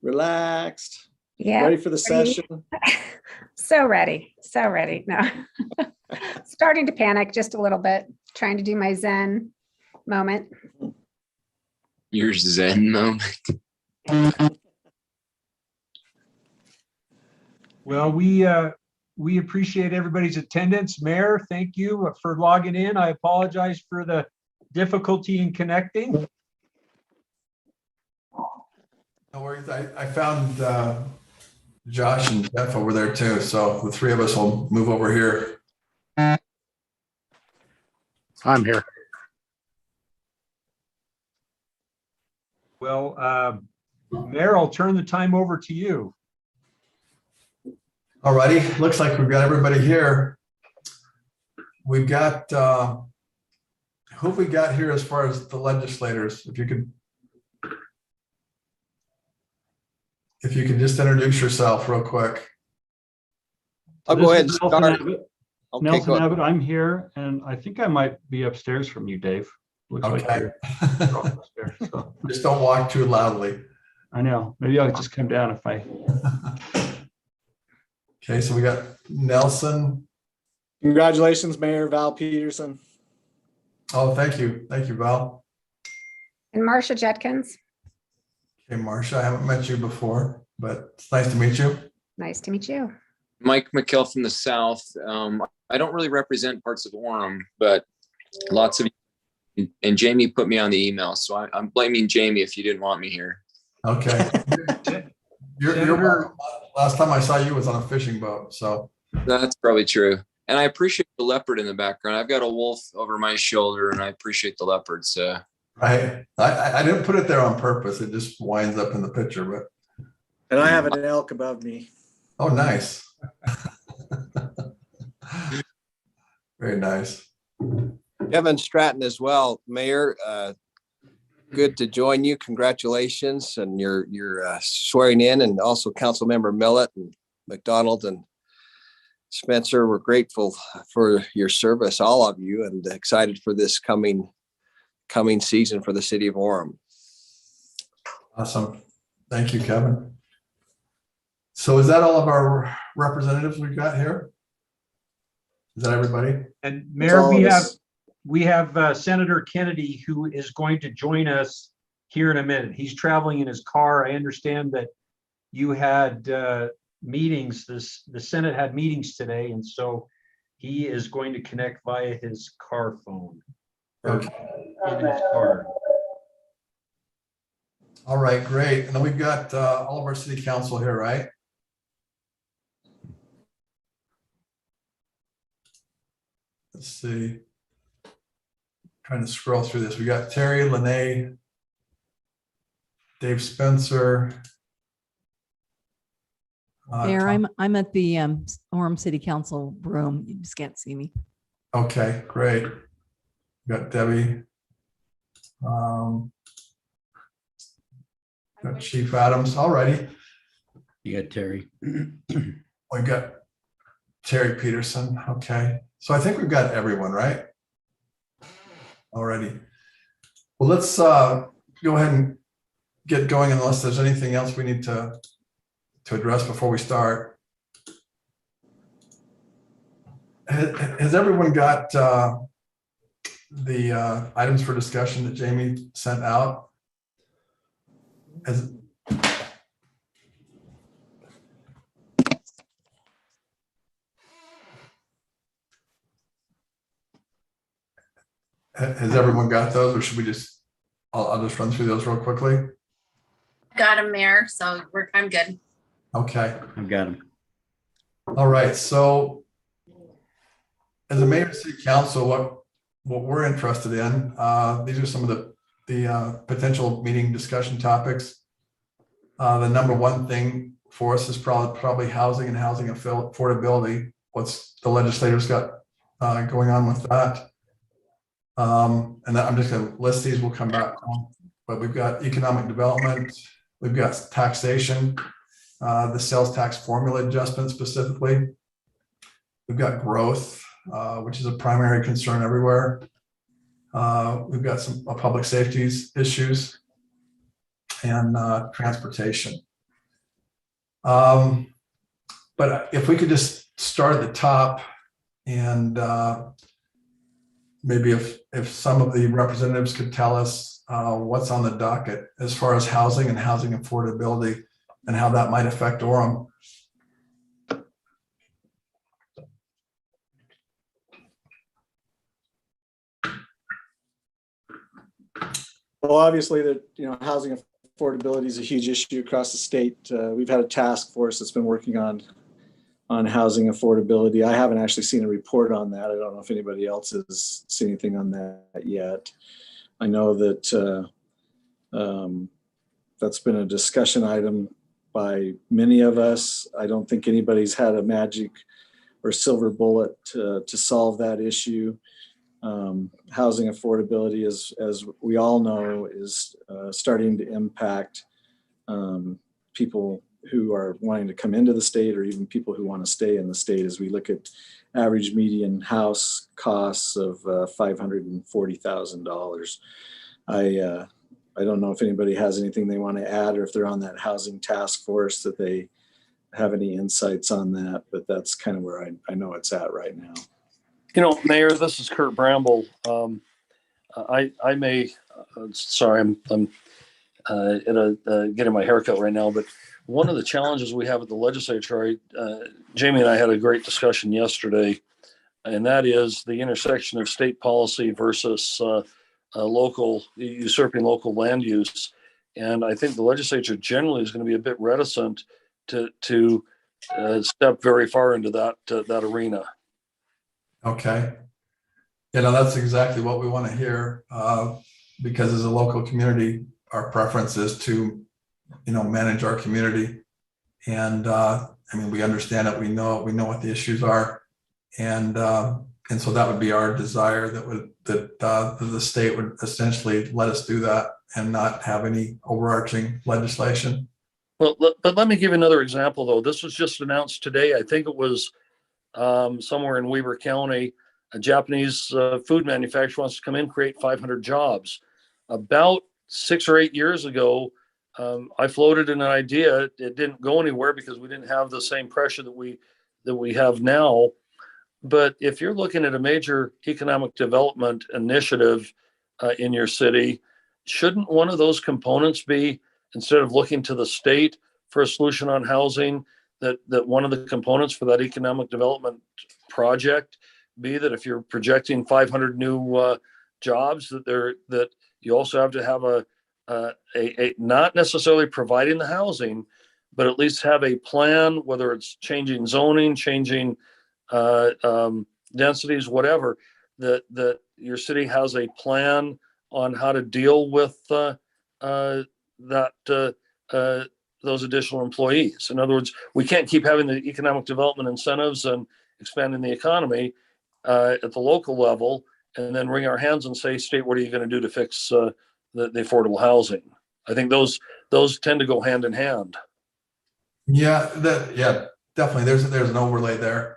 Relaxed. Yeah. Ready for the session? So ready. So ready. No. Starting to panic just a little bit, trying to do my Zen moment. Your Zen moment. Well, we appreciate everybody's attendance. Mayor, thank you for logging in. I apologize for the difficulty in connecting. No worries. I found Josh and Jeff over there too. So the three of us will move over here. I'm here. Well, Mayor, I'll turn the time over to you. All righty. Looks like we've got everybody here. We've got, who have we got here as far as the legislators? If you could just introduce yourself real quick. I'll go ahead and start. Nelson Abbott, I'm here, and I think I might be upstairs from you, Dave. Looks Okay. like you're upstairs, so. Just don't walk too loudly. I know. Maybe I'll just come down if I. Okay, so we got Nelson. Congratulations, Mayor Val Peterson. Oh, thank you. Thank you, Val. And Marcia Jetkins. Okay, Marcia, I haven't met you before, but it's nice to meet you. Nice to meet you. Mike McKell from the South. I don't really represent parts of Orem, but lots of, and Jamie put me on the email. So I'm blaming Jamie if you didn't want me here. Okay. You're last time I saw you was on a fishing boat, so. That's probably true. And I appreciate the leopard in the background. I've got a wolf over my shoulder and I appreciate the leopard. So I didn't put it there on purpose. It just winds up in the picture, but. And I have an elk above me. Oh, nice. Very nice. Kevin Stratton as well, Mayor. Good to join you. Congratulations, and you're swearing in, and also Councilmember Millett and McDonald and Spencer. We're grateful for your service, all of you, and excited for this coming season for the city of Orem. Awesome. Thank you, Kevin. So is that all of our representatives we've got here? Is that everybody? And Mayor, we have Senator Kennedy, who is going to join us here in a minute. He's traveling in his car. I understand that you had meetings. The Senate had meetings today, and so he is going to connect via his car phone. Okay. In his car. All right, great. And then we've got all of our city council here, right? Let's see. Trying to scroll through this. We got Terry, Lene, Dave Spencer. Mayor, I'm at the Orem City Council room. You just can't see me. Okay, great. We got Debbie. Got Chief Adams. All righty. You got Terry. We got Terry Peterson. Okay. So I think we've got everyone, right? Alrighty. Well, let's go ahead and get going unless there's anything else we need to address before we start. Has everyone got the items for discussion that Jamie sent out? Has everyone got those, or should we just, I'll just run through those real quickly. Got him, Mayor, so I'm good. Okay. I've got him. All right. So as a mayor of city council, what we're interested in, these are some of the potential meeting discussion topics. The number one thing for us is probably housing and housing affordability. What's the legislators got going on with that? And I'm just going to list these. We'll come back on. But we've got economic development. We've got taxation, the sales tax formula adjustment specifically. We've got growth, which is a primary concern everywhere. We've got some public safety issues and transportation. But if we could just start at the top and maybe if some of the representatives could tell us what's on the docket as far as housing and housing affordability and how that might affect Orem. Well, obviously, housing affordability is a huge issue across the state. We've had a task force that's been working on housing affordability. I haven't actually seen a report on that. I don't know if anybody else has seen anything on that yet. I know that that's been a discussion item by many of us. I don't think anybody's had a magic or silver bullet to solve that issue. Housing affordability, as we all know, is starting to impact people who are wanting to come into the state or even people who want to stay in the state, as we look at average median house costs of $540,000. I don't know if anybody has anything they want to add, or if they're on that housing task force that they have any insights on that, but that's kind of where I know it's at right now. Mayor, this is Kurt Bramble. I may, sorry, I'm getting my haircut right now, but one of the challenges we have at the legislature, Jamie and I had a great discussion yesterday, and that is the intersection of state policy versus usurping local land use. And I think the legislature generally is going to be a bit reticent to step very far into that arena. Okay. That's exactly what we want to hear, because as a local community, our preference is to, manage our community. And we understand it. We know what the issues are. And so that would be our desire that the state would essentially let us do that and not have any overarching legislation. Well, but let me give you another example, though. This was just announced today. I think it was somewhere in Weber County. A Japanese food manufacturer wants to come in, create 500 jobs. About 6 or 8 years ago, I floated an idea. It didn't go anywhere because we didn't have the same pressure that we have now. But if you're looking at a major economic development initiative in your city, shouldn't one of those components be, instead of looking to the state for a solution on housing, that one of the components for that economic development project be that if you're projecting 500 new jobs, that you also have to have a not necessarily providing the housing, but at least have a plan, whether it's changing zoning, changing densities, whatever, that your city has a plan on how to deal with those additional employees. In other words, we can't keep having the economic development incentives and expanding the economy at the local level and then wring our hands and say, state, what are you going to do to fix the affordable housing? I think those tend to go hand in hand. Yeah, definitely. There's an overlay there.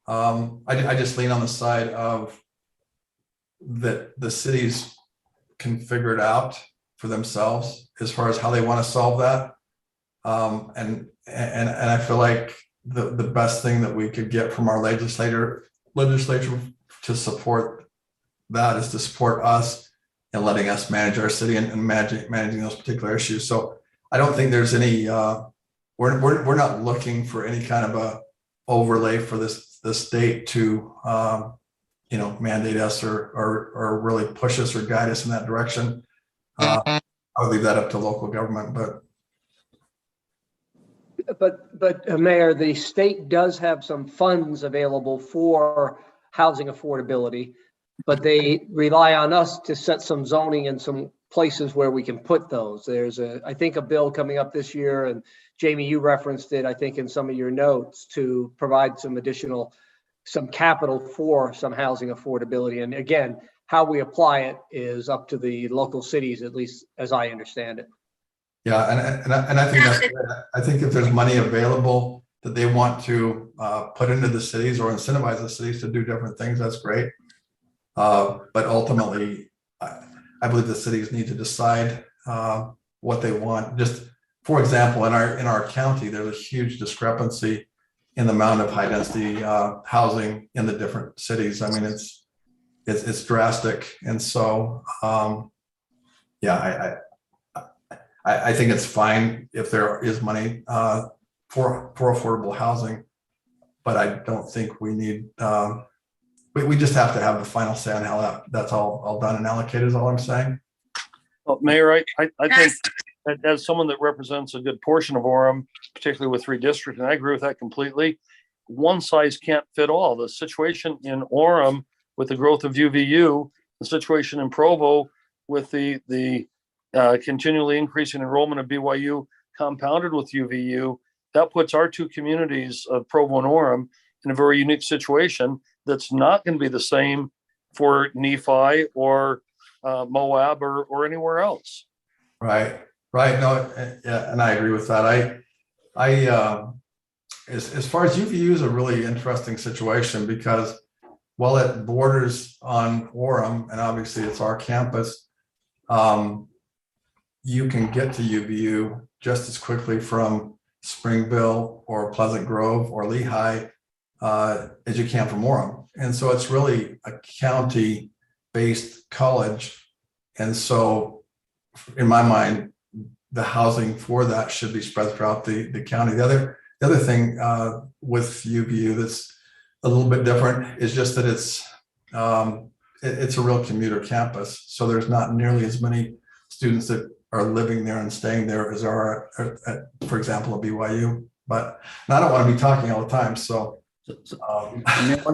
I just lean on the side of that the cities can figure it out for themselves as far as how they want to solve that. And I feel like the best thing that we could get from our legislature to support that is to support us and letting us manage our city and managing those particular issues. So I don't think there's any, we're not looking for any kind of a overlay for the state to, mandate us or really push us or guide us in that direction. I would leave that up to local government, But Mayor, the state does have some funds available for housing affordability, but they rely on us to set some zoning in some places where we can put those. There's I think a bill coming up this year, and Jamie, you referenced it, I think, in some of your notes, to provide some capital for some housing affordability. And again, how we apply it is up to the local cities, at least as I understand it. Yeah, and I think that's good. I think if there's money available that they want to put into the cities or incentivize the cities to do different things, that's great. But ultimately, I believe the cities need to decide what they want. Just for example, in our county, there's a huge discrepancy in the amount of high density housing in the different cities. I mean, it's drastic. And so, yeah, I think it's fine if there is money for affordable housing, but I don't think we need, we just have to have the final say on how that's all done and allocated is all I'm saying. Well, Mayor, I think that as someone that represents a good portion of Orem, particularly with redistricting, I agree with that completely. One size can't fit all. The situation in Orem with the growth of UVU, the situation in Provo with the continually increasing enrollment of BYU compounded with UVU, that puts our two communities of Provo and Orem in a very unique situation that's not going to be the same for Nephi or Moab or anywhere else. Right. No, yeah, and I agree with that. As far as UVU is a really interesting situation because while it borders on Orem, and obviously it's our campus, you can get to UVU just as quickly from Springville or Pleasant Grove or Lehigh as you can from Orem. And so it's really a county-based college. And so in my mind, the housing for that should be spread throughout the county. The other thing with UVU that's a little bit different is just that it's a real commuter campus. So there's not nearly as many students that are living there and staying there as are at, for example, at BYU. But I don't want to be talking all the time. So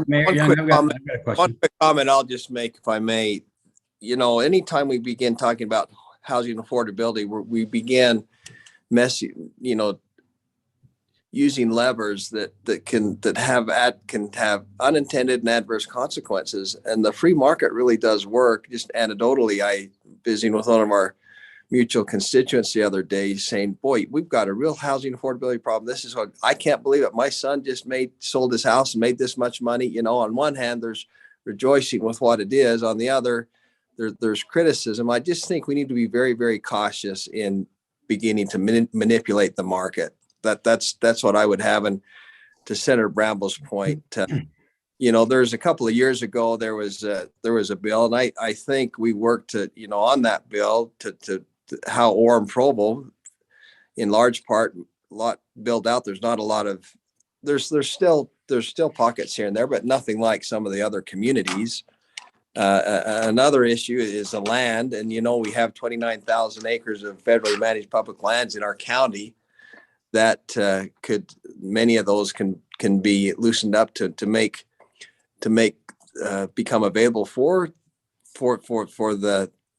Mayor Young, I've got a question. One quick comment I'll just make, if I may. You know, anytime we begin talking about housing affordability, we begin using levers that can have unintended and adverse consequences. And the free market really does work. Just anecdotally, I visiting with one of our mutual constituents the other day saying, boy, we've got a real housing affordability problem. This is what I can't believe it. My son just sold his house and made this much money. You know, on one hand, there's rejoicing with what it is. On the other, there's criticism. I just think we need to be very, very cautious in beginning to manipulate the market. That's what I would have. And to Senator Bramble's point, there's a couple of years ago, there was a bill, and I think we worked on that bill to how Orem Provo, in large part, a lot built out. There's not a lot of, there's still pockets here and there, but nothing like some of the other communities. Another issue is the land. And, we have 29,000 acres of federally managed public lands in our county that many of those can be loosened up to become available for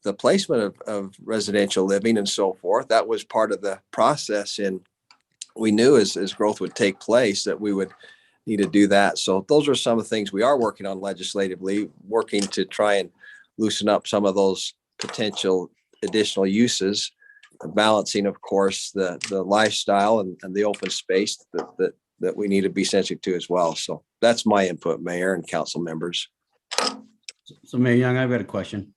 the placement of residential living and so forth. That was part of the process. And we knew as growth would take place that we would need to do that. So those are some of the things we are working on legislatively, working to try and loosen up some of those potential additional uses, balancing, of course, the lifestyle and the open space that we need to be sensitive to as well. So that's my input, Mayor and council members. So Mayor Young, I've got a question.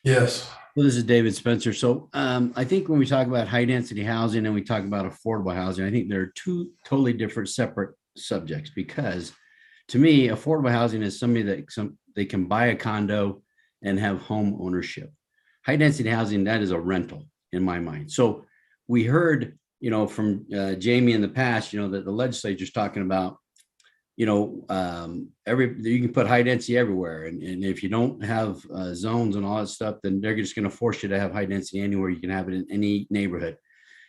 Yes. Well, this is David Spencer. So I think when we talk about high density housing and we talk about affordable housing, I think they're two totally different separate subjects, because to me, affordable housing is somebody that they can buy a condo and have home ownership. High density housing, that is a rental in my mind. So we heard, from Jamie in the past, that the legislature's talking about, you can put high density everywhere. And if you don't have zones and all that stuff, then they're just going to force you to have high density anywhere. You can have it in any neighborhood.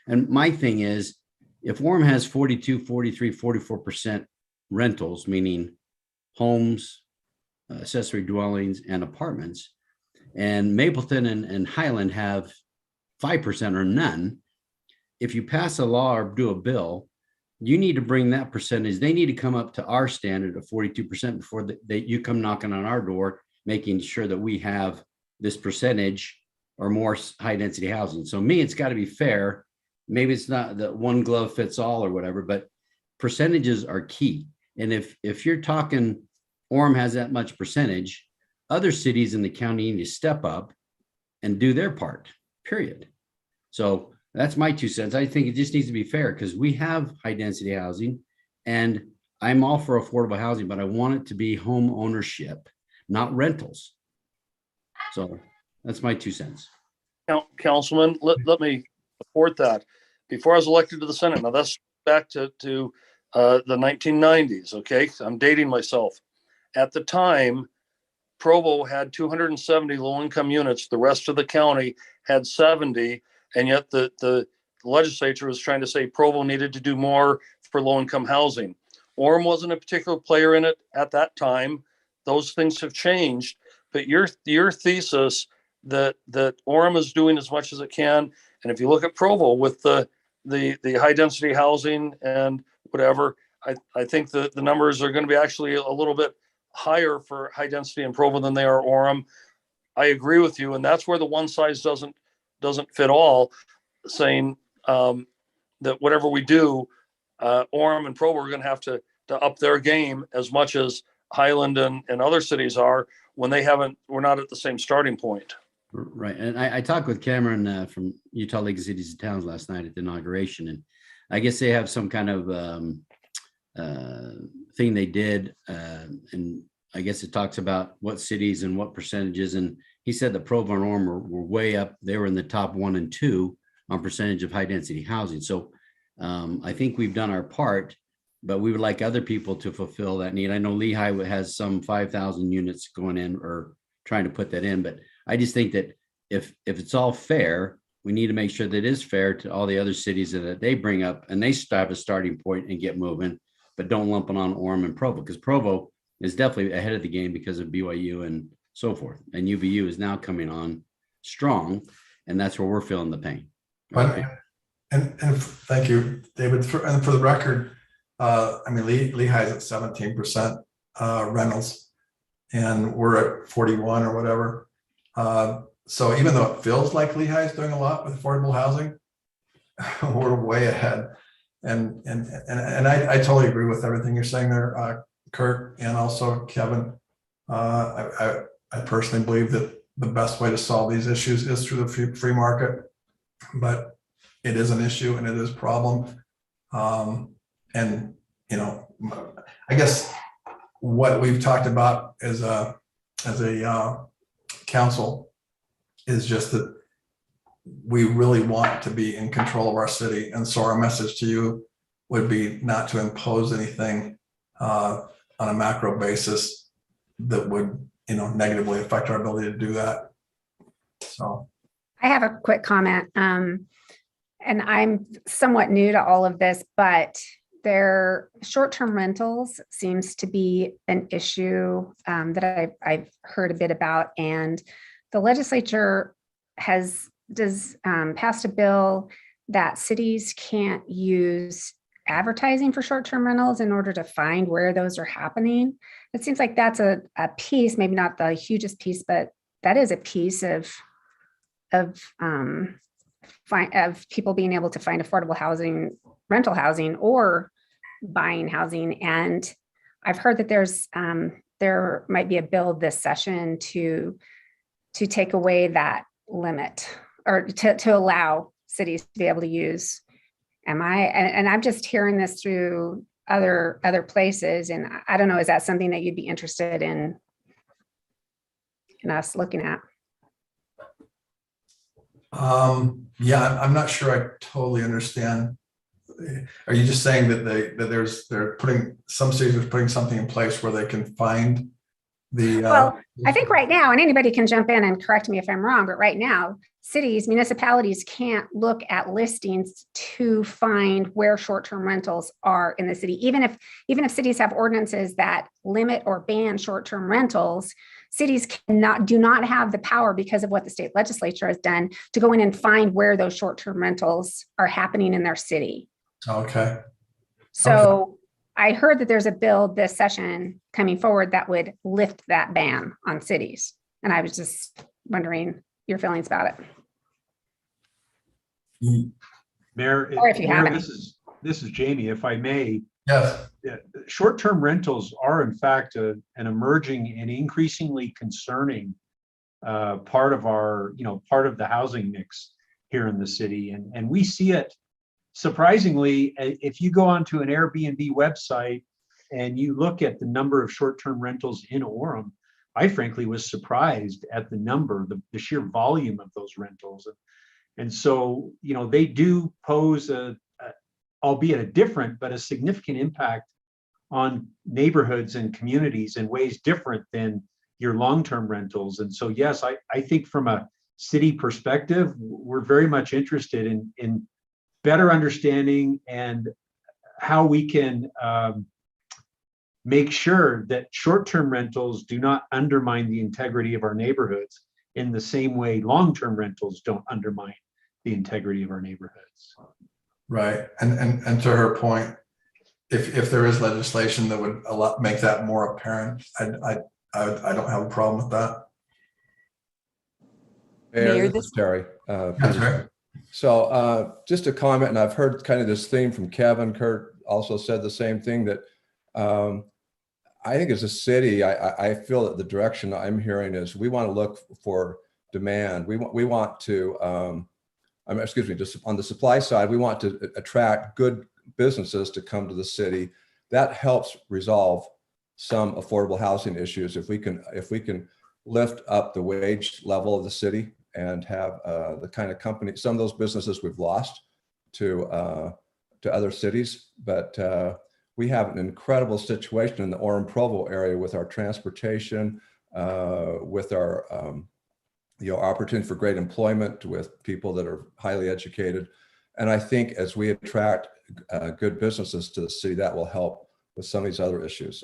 And my thing is, if Orem has 42, 43, 44% rentals, meaning homes, accessory dwellings, and apartments, and Mapleton and Highland have 5% or none, if you pass a law or do a bill, you need to bring that percentage. They need to come up to our standard of 42% before you come knocking on our door, making sure that we have this percentage or more high density housing. So me, it's got to be fair. Maybe it's not that one glove fits all or whatever, but percentages are key. And if you're talking Orem has that much percentage, other cities in the county need to step up and do their part, period. So That's my 2 cents. I think it just needs to be fair because we have high density housing and I'm all for affordable housing, but I want it to be home ownership, not rentals. So that's my 2 cents. Councilman, let me support that. Before I was elected to the Senate, now that's back to the 1990s, okay? I'm dating myself. At the time, Provo had 270 low-income units. The rest of the county had 70, and yet the legislature was trying to say Provo needed to do more for low-income housing. Orem wasn't a particular player in it at that time. Those things have changed, but your thesis that Orem is doing as much as it can, and if you look at Provo with the high-density housing and whatever, I think the numbers are going to be actually a little bit higher for high density in Provo than they are Orem. I agree with you, and that's where the one size doesn't fit all. Saying that whatever we do, Orem and Provo are going to have to up their game as much as Highland and other cities are when we're not at the same starting point. Right. And I talked with Cameron from Utah League of Cities and Towns last night at the inauguration, and I guess they have some kind of thing they did. And I guess it talks about what cities and what percentages. And he said that Provo and Orem were way up. They were in the top 1 and 2 on percentage of high density housing. So I think we've done our part, but we would like other people to fulfill that need. I know Lehigh has some 5,000 units going in or trying to put that in, but I just think that if it's all fair, we need to make sure that it is fair to all the other cities that they bring up and they have a starting point and get moving, but don't lump it on Orem and Provo, because Provo is definitely ahead of the game because of BYU and so forth. And UVU is now coming on strong, and that's where we're feeling the pain. And thank you, David. And for the record, I mean, Lehigh's at 17% rentals, and we're at 41 or whatever. So even though it feels like Lehigh's doing a lot with affordable housing, we're way ahead. And I totally agree with everything you're saying there, Kurt, and also Kevin. I personally believe that the best way to solve these issues is through the free market, but it is an issue and it is a problem. And, you know, I guess what we've talked about as a council is just that we really want to be in control of our city. And so our message to you would be not to impose anything on a macro basis that would, you know, negatively affect our ability to do that. So I have a quick comment. And I'm somewhat new to all of this, but their short-term rentals seems to be an issue that I've heard a bit about. And the legislature has passed a bill that cities can't use advertising for short-term rentals in order to find where those are happening. It seems like that's a piece, maybe not the hugest piece, but that is a piece of people being able to find affordable housing, rental housing, or buying housing. And I've heard that there might be a bill this session to take away that limit, or to allow cities to be able to use. And I'm just hearing this through other places, and I don't know, is that something that you'd be interested in us looking at? Yeah, I'm not sure I totally understand. Are you just saying that some cities are putting something in place where they can find the? Well, I think right now, and anybody can jump in and correct me if I'm wrong, but right now, cities, municipalities can't look at listings to find where short-term rentals are in the city. Even if cities have ordinances that limit or ban short-term rentals, cities do not have the power, because of what the state legislature has done, to go in and find where those short-term rentals are happening in their city. Okay. So okay. I heard that there's a bill this session coming forward that would lift that ban on cities. And I was just wondering your feelings about it. Mayor, Or if you have any. This is Jamie, if I may. Yes. Short-term rentals are in fact an emerging and increasingly concerning part of the housing mix here in the city. And we see it surprisingly, if you go onto an Airbnb website and you look at the number of short-term rentals in Orem, I frankly was surprised at the number, the sheer volume of those rentals. And so, they do pose albeit a different, but a significant impact on neighborhoods and communities in ways different than your long-term rentals. And so, yes, I think from a city perspective, we're very much interested in better understanding and how we can make sure that short-term rentals do not undermine the integrity of our neighborhoods in the same way long-term rentals don't undermine the integrity of our neighborhoods. Right. And to her point, if there is legislation that would make that more apparent, I don't have a problem with that. Mayor, This is Terry. That's right. So just a comment, and I've heard kind of this theme from Kevin. Kurt also said the same thing, that I think as a city, I feel that the direction I'm hearing is we want to look for demand. We want to, just on the supply side, we want to attract good businesses to come to the city. That helps resolve some affordable housing issues if we can lift up the wage level of the city and have the kind of company, some of those businesses we've lost to other cities. But we have an incredible situation in the Orem Provo area with our transportation, with our opportunity for great employment with people that are highly educated. And I think as we attract good businesses to the city, that will help with some of these other issues.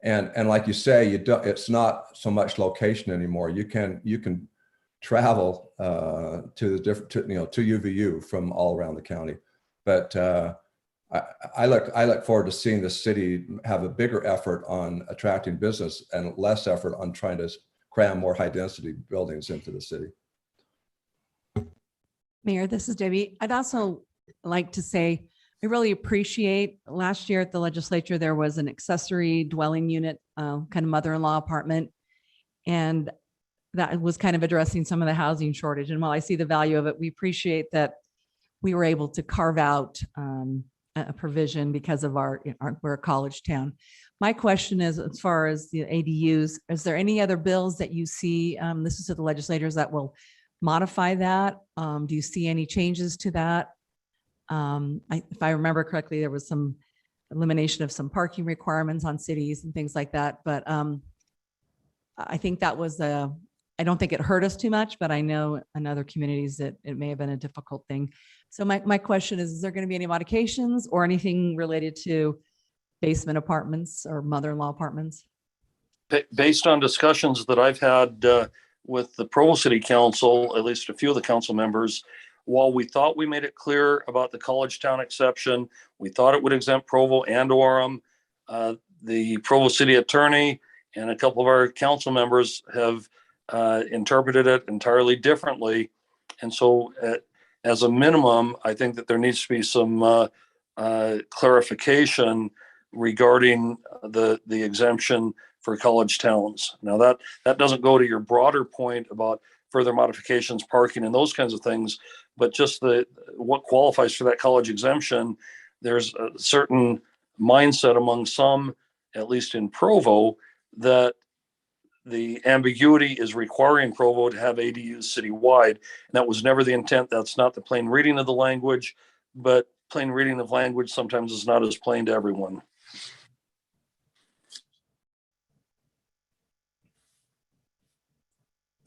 And like you say, it's not so much location anymore. You can travel to the different, to UVU from all around the county. But I look forward to seeing the city have a bigger effort on attracting business and less effort on trying to cram more high density buildings into the city. Mayor, this is Debbie. I'd also like to say, I really appreciate last year at the legislature, there was an accessory dwelling unit, kind of mother-in-law apartment. And that was kind of addressing some of the housing shortage. And while I see the value of it, we appreciate that we were able to carve out a provision because of we're a college town. My question is, as far as the ADUs, is there any other bills that you see, this is to the legislators, that will modify that? Do you see any changes to that? If I remember correctly, there was some elimination of some parking requirements on cities and things like that. But I think that was I don't think it hurt us too much, but I know in other communities that it may have been a difficult thing. So my question is there going to be any modifications or anything related to basement apartments or mother-in-law apartments? Based on discussions that I've had with the Provo City Council, at least a few of the council members, while we thought we made it clear about the college town exception, we thought it would exempt Provo and Orem. The Provo City Attorney and a couple of our council members have interpreted it entirely differently. And so as a minimum, I think that there needs to be some clarification regarding the exemption for college towns. Now that doesn't go to your broader point about further modifications, parking and those kinds of things, but just what qualifies for that college exemption. There's a certain mindset among some, at least in Provo, that the ambiguity is requiring Provo to have ADUs citywide. And that was never the intent. That's not the plain reading of the language, but plain reading of language sometimes is not as plain to everyone.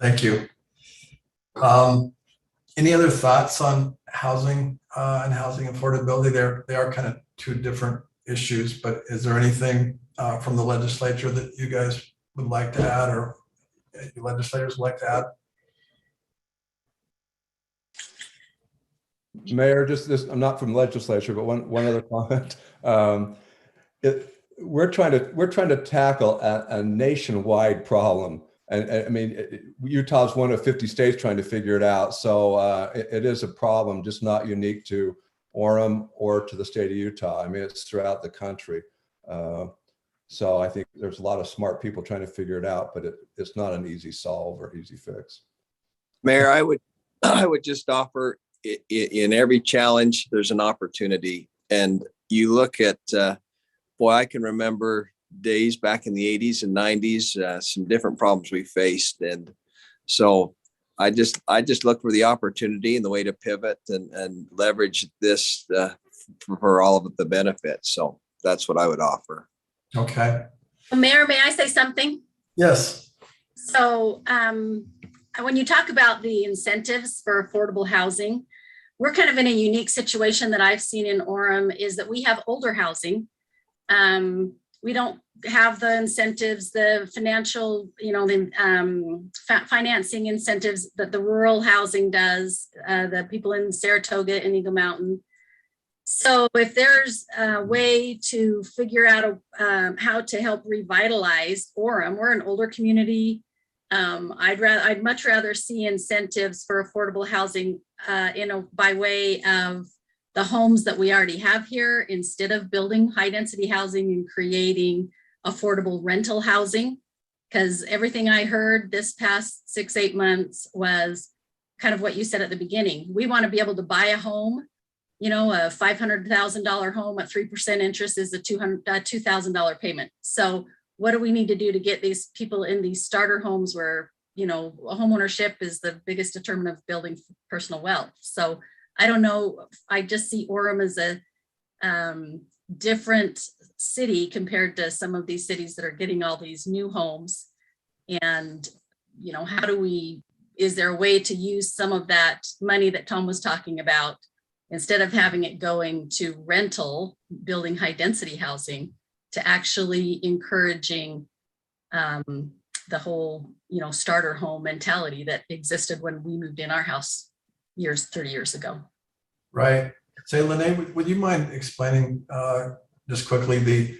Thank you. Any other thoughts on housing and housing affordability? They are kind of two different issues, but is there anything from the legislature that you guys would like to add, or legislators would like to add? Mayor, just this, I'm not from legislature, but one other comment. We're trying to tackle a nationwide problem. And I mean, Utah's one of 50 states trying to figure it out. So it is a problem, just not unique to Orem or to the state of Utah. I mean, it's throughout the country. So I think there's a lot of smart people trying to figure it out, but it's not an easy solve or easy fix. Mayor, I would just offer in every challenge, there's an opportunity. And you look at, boy, I can remember days back in the 80s and 90s, some different problems we faced. And so I just look for the opportunity and the way to pivot and leverage this for all of the benefits. So that's what I would offer. Okay. Mayor, may I say something? Yes. So when you talk about the incentives for affordable housing, we're kind of in a unique situation that I've seen in Orem is that we have older housing. We don't have the incentives, the financial, the financing incentives that the rural housing does, the people in Saratoga and Eagle Mountain. So if there's a way to figure out how to help revitalize Orem, we're an older community. I'd much rather see incentives for affordable housing by way of the homes that we already have here, instead of building high density housing and creating affordable rental housing. Because everything I heard this past 6-8 months was kind of what you said at the beginning. We want to be able to buy a home, a $500,000 home at 3% interest is a $2,000 payment. So what do we need to do to get these people in these starter homes where, home ownership is the biggest determinant of building personal wealth? So I don't know. I just see Orem as a different city compared to some of these cities that are getting all these new homes. And, is there a way to use some of that money that Tom was talking about, instead of having it going to rental, building high density housing, to actually encouraging the whole, starter home mentality that existed when we moved in our house 30 years ago. Right. Say, Lene, would you mind explaining just quickly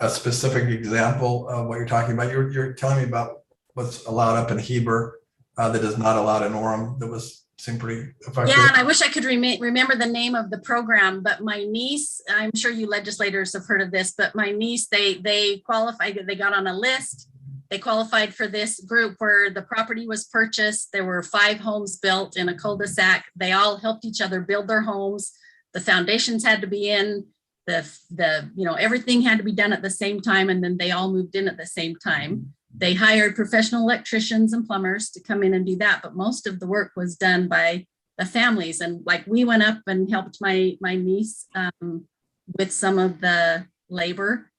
a specific example of what you're talking about? You're telling me about what's allowed up in Heber that is not allowed in Orem. That seemed pretty effective. Yeah, and I wish I could remember the name of the program, but my niece, I'm sure you legislators have heard of this, but my niece, they qualified, they got on a list. They qualified for this group where the property was purchased. There were 5 homes built in a cul-de-sac. They all helped each other build their homes. The foundations had to be in, everything had to be done at the same time. And then they all moved in at the same time. They hired professional electricians and plumbers to come in and do that. But most of the work was done by the families. And we went up and helped my niece with some of the labor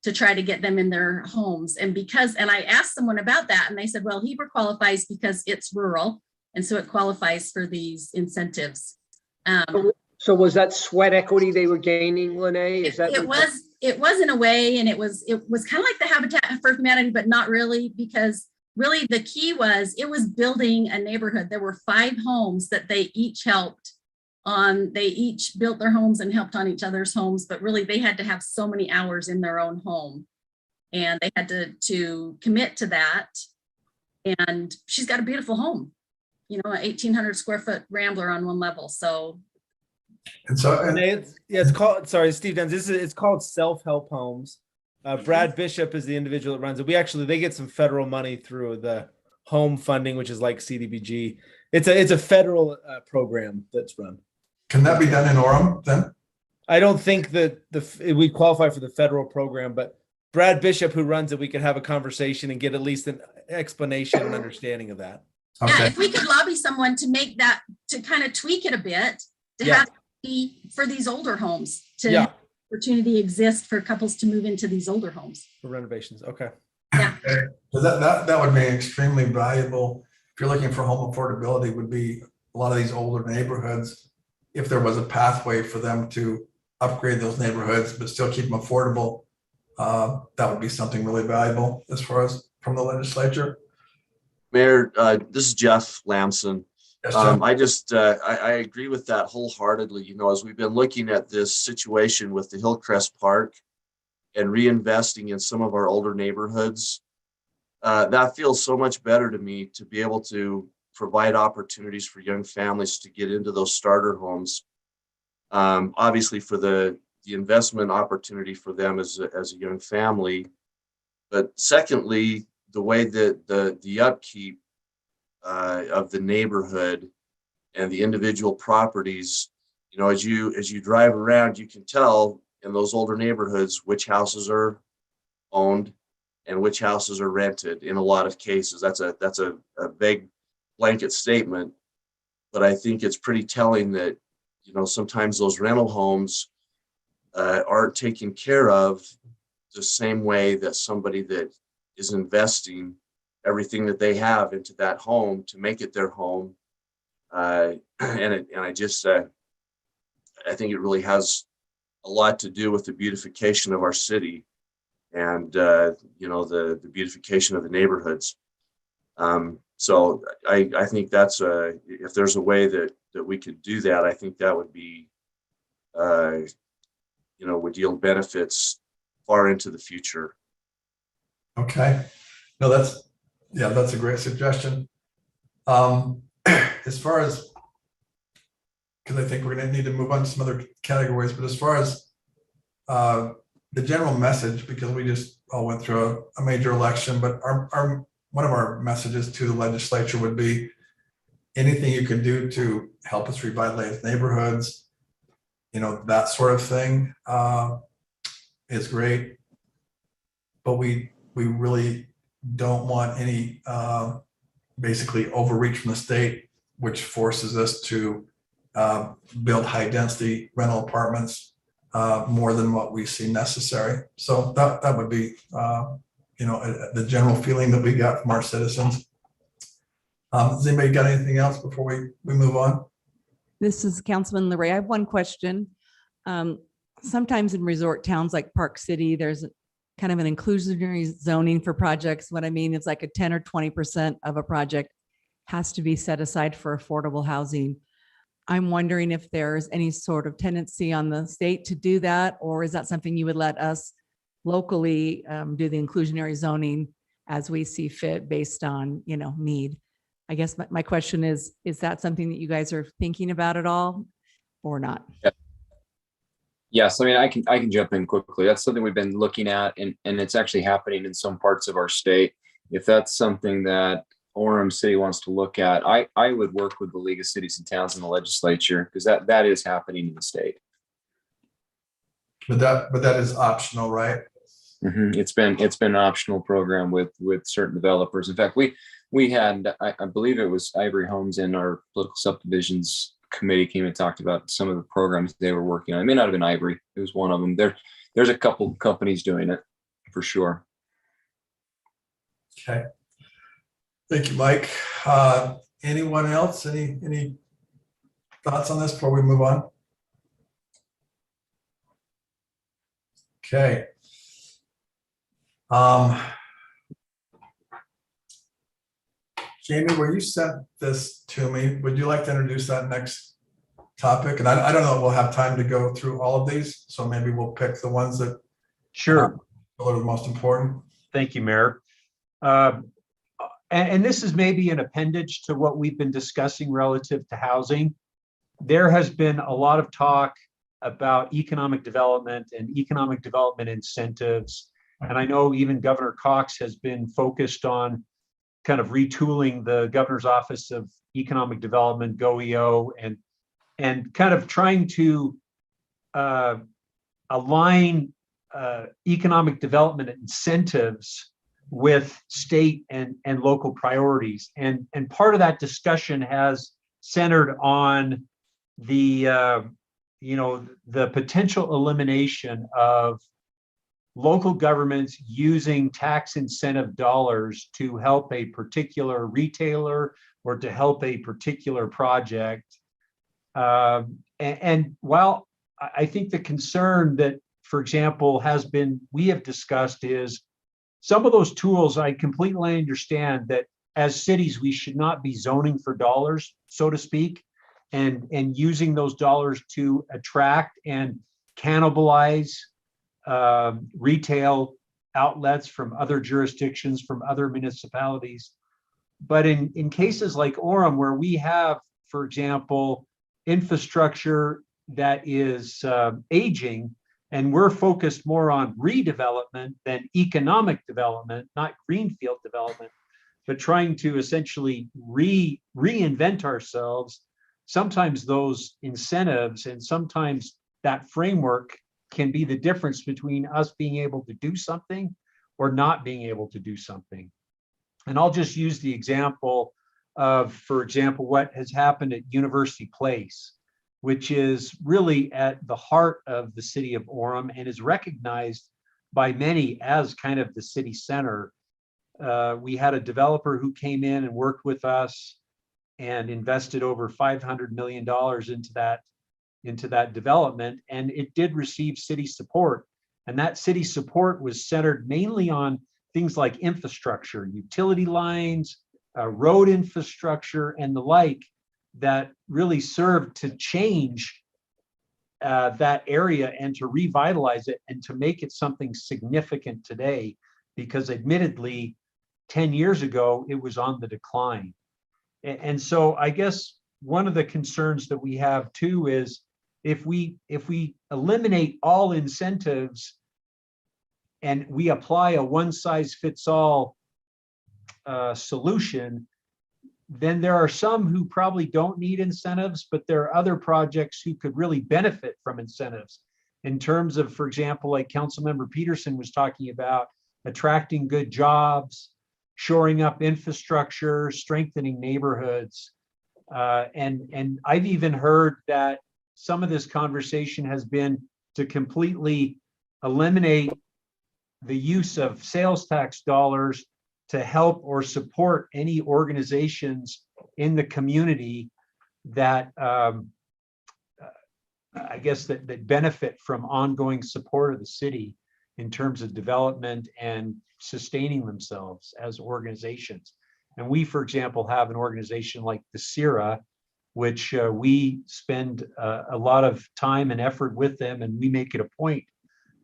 to try to get them in their homes. And I asked someone about that, and they said, well, Heber qualifies because it's rural. And so it qualifies for these incentives. So was that sweat equity they were gaining, Lene? It was in a way, and it was kind of like the Habitat for Humanity, but not really, because really the key was it was building a neighborhood. There were 5 homes that they each helped on. They each built their homes and helped on each other's homes, but really they had to have so many hours in their own home, and they had to commit to that. And she's got a beautiful home, an 1,800 square foot Rambler on one level. So. And so, it's called, sorry, Steve Denz, it's called Self-Help Homes. Brad Bishop is the individual that runs it. They get some federal money through the home funding, which is like CDBG. It's a federal program that's run. Can that be done in Orem then? I don't think that we qualify for the federal program, but Brad Bishop, who runs it, we could have a conversation and get at least an explanation and understanding of that. Okay. Yeah, if we could lobby someone to make that, to kind of tweak it a bit, to have for these older homes, to have opportunity exist for couples to move into these older homes for renovations. Okay. Yeah. So that would be extremely valuable if you're looking for home affordability. Would be a lot of these older neighborhoods, if there was a pathway for them to upgrade those neighborhoods but still keep them affordable, that would be something really valuable as far as from the legislature. Mayor, this is Jeff Lamson. Yes, Jeff. I agree with that wholeheartedly. As we've been looking at this situation with the Hillcrest Park and reinvesting in some of our older neighborhoods, that feels so much better to me, to be able to provide opportunities for young families to get into those starter homes. Obviously for the investment opportunity for them as a young family, but secondly, the way that the upkeep of the neighborhood and the individual properties, you know, as you drive around, you can tell in those older neighborhoods which houses are owned and which houses are rented in a lot of cases. That's a big blanket statement, but I think it's pretty telling that, you know, sometimes those rental homes aren't taken care of the same way that somebody that is investing everything that they have into that home to make it their home. I think it really has a lot to do with the beautification of our city and, you know, the beautification of the neighborhoods. So I think that's if there's a way that we could do that, I think that would be, you know, would yield benefits far into the future. Okay. No, that's a great suggestion. As far as, because I think we're going to need to move on to some other categories, but as far as the general message, because we just all went through a major election, but our one of our messages to the legislature would be anything you can do to help us revitalize neighborhoods, you know, that sort of thing is great. But we really don't want any basically overreach from the state, which forces us to build high density rental apartments more than what we see necessary. So that would be, you know, the general feeling that we got from our citizens. Has anybody got anything else before we move on? This is Councilman LeRae. I have one question. Sometimes in resort towns like Park City, there's kind of an inclusionary zoning for projects. What I mean is like a 10 or 20% of a project has to be set aside for affordable housing. I'm wondering if there's any sort of tendency on the state to do that, or is that something you would let us locally do the inclusionary zoning as we see fit based on, you know, need? I guess my question is that something that you guys are thinking about at all or not? Yes, I mean, I can jump in quickly. That's something we've been looking at, and it's actually happening in some parts of our state. If that's something that Orem City wants to look at, I would work with the League of Cities and Towns in the legislature, because that is happening in the state. But that is optional, right? Mm-hmm. It's been an optional program with certain developers. In fact, we had, I believe it was Ivory Homes in our political subdivisions committee came and talked about some of the programs they were working on. It may not have been Ivory. It was one of them. There's a couple companies doing it for sure. Okay. Thank you, Mike. Anyone else? Any thoughts on this before we move on? Okay. Jamie, where you sent this to me, would you like to introduce that next topic? And I don't know if we'll have time to go through all of these, so maybe we'll pick the ones that Sure. are the most important. Thank you, Mayor. And this is maybe an appendage to what we've been discussing relative to housing. There has been a lot of talk about economic development and economic development incentives. And I know even Governor Cox has been focused on kind of retooling the Governor's Office of Economic Development, GOEO, and kind of trying to align economic development incentives with state and local priorities. And part of that discussion has centered on the the potential elimination of local governments using tax incentive dollars to help a particular retailer or to help a particular project. And while I think the concern that, for example, we have discussed is some of those tools, I completely understand that as cities, we should not be zoning for dollars, so to speak, and using those dollars to attract and cannibalize retail outlets from other jurisdictions, from other municipalities. But in cases like Orem, where we have, for example, infrastructure that is aging, and we're focused more on redevelopment than economic development, not greenfield development, but trying to essentially reinvent ourselves. sometimes those incentives and sometimes that framework can be the difference between us being able to do something or not being able to do something. And I'll just use the example of, for example, what has happened at University Place, which is really at the heart of the city of Orem and is recognized by many as kind of the city center. We had a developer who came in and worked with us and invested over $500 million into that development, and it did receive city support. And that city support was centered mainly on things like infrastructure, utility lines, road infrastructure, and the like, that really served to change that area and to revitalize it and to make it something significant today, because admittedly, 10 years ago, it was on the decline. And so I guess one of the concerns that we have too is if we eliminate all incentives and we apply a one-size-fits-all solution, then there are some who probably don't need incentives, but there are other projects who could really benefit from incentives in terms of, for example, like Councilmember Peterson was talking about, attracting good jobs, shoring up infrastructure, strengthening neighborhoods. And I've even heard that some of this conversation has been to completely eliminate the use of sales tax dollars to help or support any organizations in the community that I guess that benefit from ongoing support of the city in terms of development and sustaining themselves as organizations. And we, for example, have an organization like the CIRA, which we spend a lot of time and effort with them, and we make it a point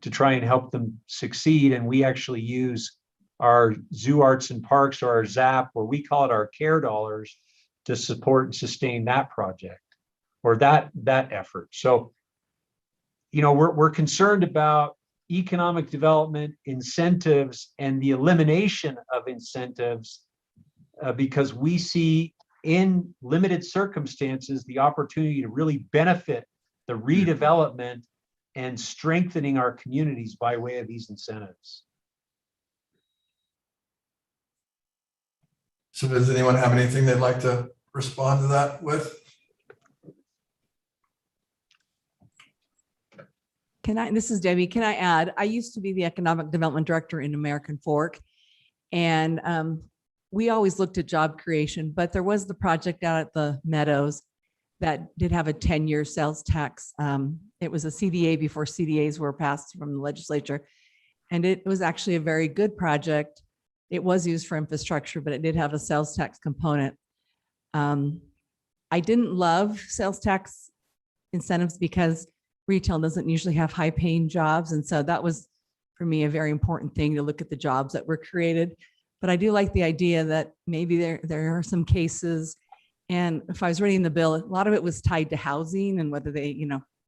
to try and help them succeed. And we actually use our Zoo Arts and Parks, or our ZAP, or we call it our CARE dollars, to support and sustain that project or that effort. So, you know, we're concerned about economic development, incentives, and the elimination of incentives because we see in limited circumstances the opportunity to really benefit the redevelopment and strengthening our communities by way of these incentives. So does anyone have anything they'd like to respond to that with? This is Debbie. Can I add, I used to be the economic development director in American Fork, and we always looked at job creation, but there was the project out at the Meadows that did have a 10-year sales tax. It was a CDA before CDAs were passed from the legislature, and it was actually a very good project. It was used for infrastructure, but it did have a sales tax component. I didn't love sales tax incentives because retail doesn't usually have high paying jobs. And so that was, for me, a very important thing to look at the jobs that were created. But I do like the idea that maybe there are some cases, and if I was reading the bill, a lot of it was tied to housing and whether they,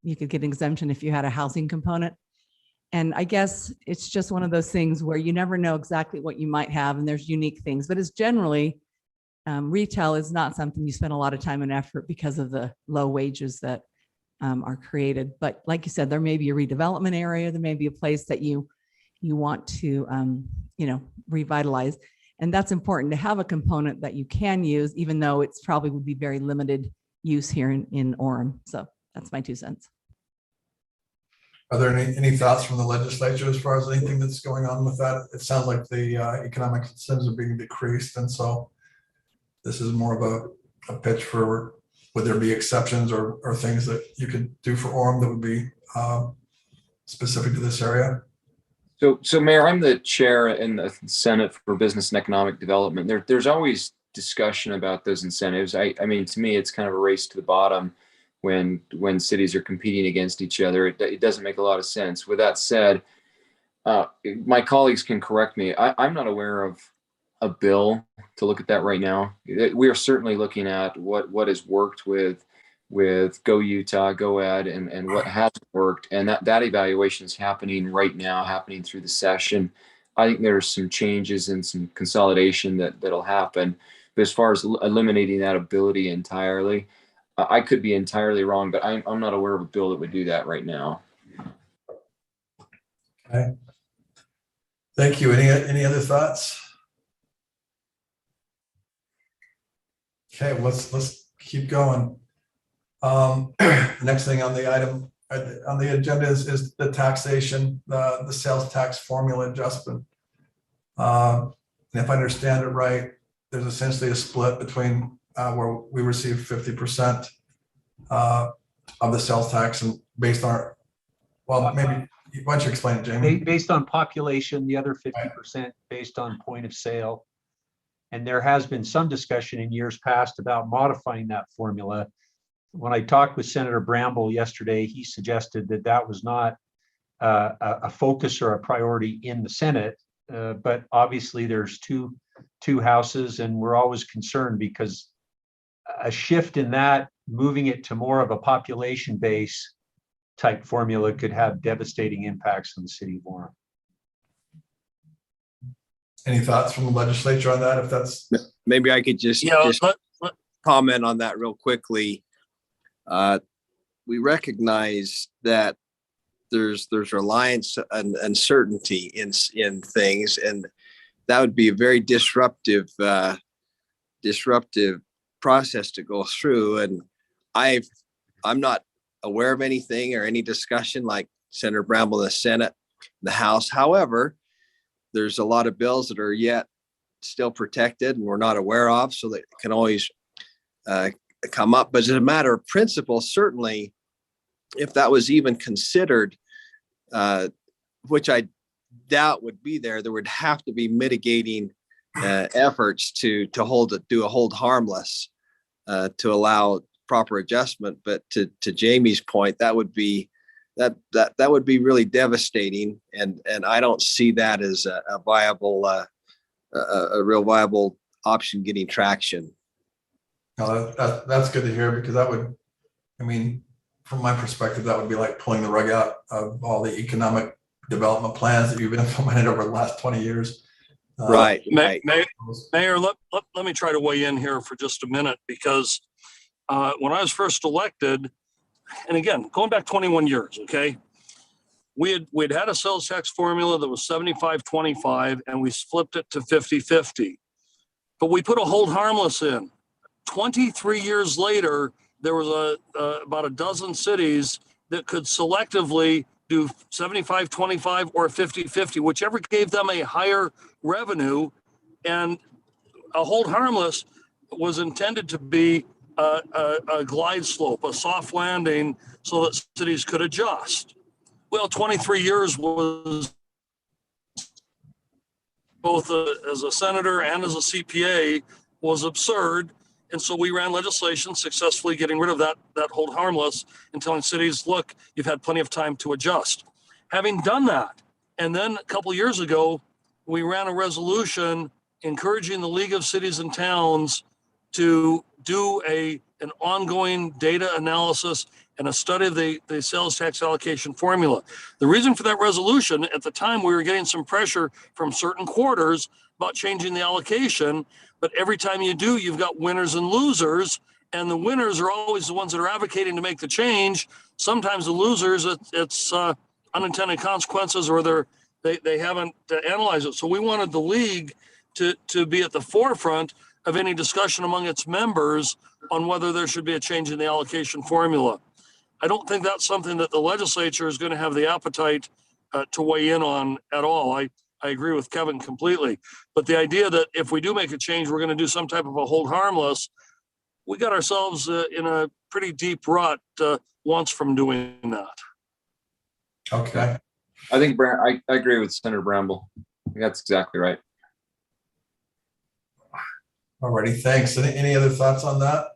you could get an exemption if you had a housing component. And I guess it's just one of those things where you never know exactly what you might have, and there's unique things, but it's generally, retail is not something you spend a lot of time and effort because of the low wages that are created. But like you said, there may be a redevelopment area, there may be a place that you want to, revitalize. And that's important to have a component that you can use, even though it's probably would be very limited use here in Orem. So that's my 2 cents. Are there any thoughts from the legislature as far as anything that's going on with that? It sounds like the economic incentives are being decreased. And so this is more of a pitch for, would there be exceptions or things that you could do for Orem that would be specific to this area? So Mayor, I'm the chair in the Senate for Business and Economic Development. There's always discussion about those incentives. I mean, to me, it's kind of a race to the bottom when cities are competing against each other. It doesn't make a lot of sense. With that said, my colleagues can correct me. I'm not aware of a bill to look at that right now. We are certainly looking at what has worked with Go Utah, Go Ed, and what hasn't worked. And that evaluation is happening right now, happening through the session. I think there's some changes and some consolidation that'll happen. But as far as eliminating that ability entirely, I could be entirely wrong, but I'm not aware of a bill that would do that right now. Okay. Thank you. Any other thoughts? Okay, let's keep going. Next thing on the item on the agenda is the taxation, the sales tax formula adjustment. And if I understand it right, there's essentially a split between where we receive 50% of the sales tax, and based on our, well, maybe why don't you explain it, Jamie? Based on population, the other 50% based on point of sale. And there has been some discussion in years past about modifying that formula. When I talked with Senator Bramble yesterday, he suggested that that was not a focus or a priority in the Senate. But obviously there's two houses, and we're always concerned because a shift in that, moving it to more of a population base type formula could have devastating impacts on the city of Orem. Any thoughts from the legislature on that? If that's Maybe I could just comment on that real quickly. We recognize that there's reliance and uncertainty in things, and that would be a very disruptive process to go through. And I'm not aware of anything or any discussion like Senator Bramble in the Senate, the House. However, there's a lot of bills that are yet still protected and we're not aware of, so that can always come up. But as a matter of principle, certainly, if that was even considered, which I doubt would be there would have to be mitigating efforts to do a hold harmless to allow proper adjustment. But to Jamie's point, that would be really devastating, and I don't see that as a real viable option getting traction. No, that's good to hear, because that would, I mean, from my perspective, that would be like pulling the rug out of all the economic development plans that you've implemented over the last 20 years. Right. Mayor, let me try to weigh in here for just a minute, because when I was first elected, and again, going back 21 years, okay, we'd had a sales tax formula that was 75-25, and we flipped it to 50-50. But we put a hold harmless in. 23 years later, there was about a dozen cities that could selectively do 75-25 or 50-50, whichever gave them a higher revenue. And a hold harmless was intended to be a glide slope, a soft landing, so that cities could adjust. Well, 23 years was both as a senator and as a CPA was absurd. And so we ran legislation successfully getting rid of that hold harmless and telling cities, look, you've had plenty of time to adjust. Having done that, and then a couple of years ago, we ran a resolution encouraging the League of Cities and Towns to do an ongoing data analysis and a study of the sales tax allocation formula. The reason for that resolution, at the time, we were getting some pressure from certain quarters about changing the allocation, but every time you do, you've got winners and losers, and the winners are always the ones that are advocating to make the change. Sometimes the losers, it's unintended consequences, or they haven't analyzed it. So we wanted the league to be at the forefront of any discussion among its members on whether there should be a change in the allocation formula. I don't think that's something that the legislature is going to have the appetite to weigh in on at all. I agree with Kevin completely. But the idea that if we do make a change, we're going to do some type of a hold harmless, we got ourselves in a pretty deep rut once from doing that. okay. I think I agree with Senator Bramble. I think that's exactly right. Alrighty, thanks. Any other thoughts on that?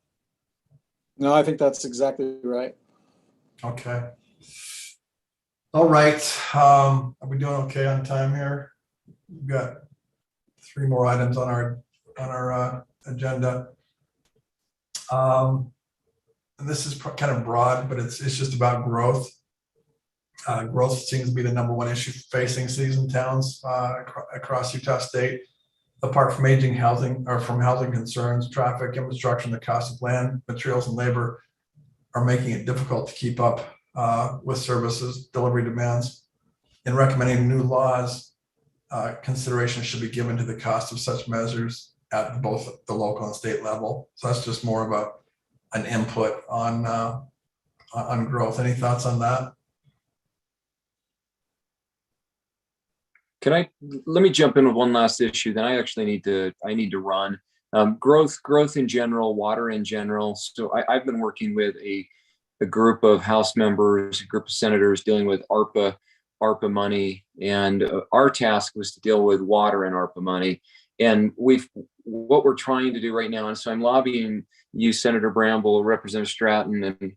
No, I think that's exactly right. Okay. All right. Are we doing okay on time here? We've got 3 more items on our agenda. And this is kind of broad, but it's just about growth. Growth seems to be the #1 issue facing cities and towns across Utah State, apart from aging housing or from housing concerns, traffic, infrastructure, and the cost of land, materials, and labor. are making it difficult to keep up with services delivery demands. In recommending new laws, consideration should be given to the cost of such measures at both the local and state level. So that's just more of an input on growth. Any thoughts on that? Let me jump in with one last issue, then I need to run. Growth in general, water in general. So I've been working with a group of House members, a group of senators dealing with ARPA money. And our task was to deal with water and ARPA money. And what we're trying to do right now, and so I'm lobbying you, Senator Bramble, Representative Stratton, and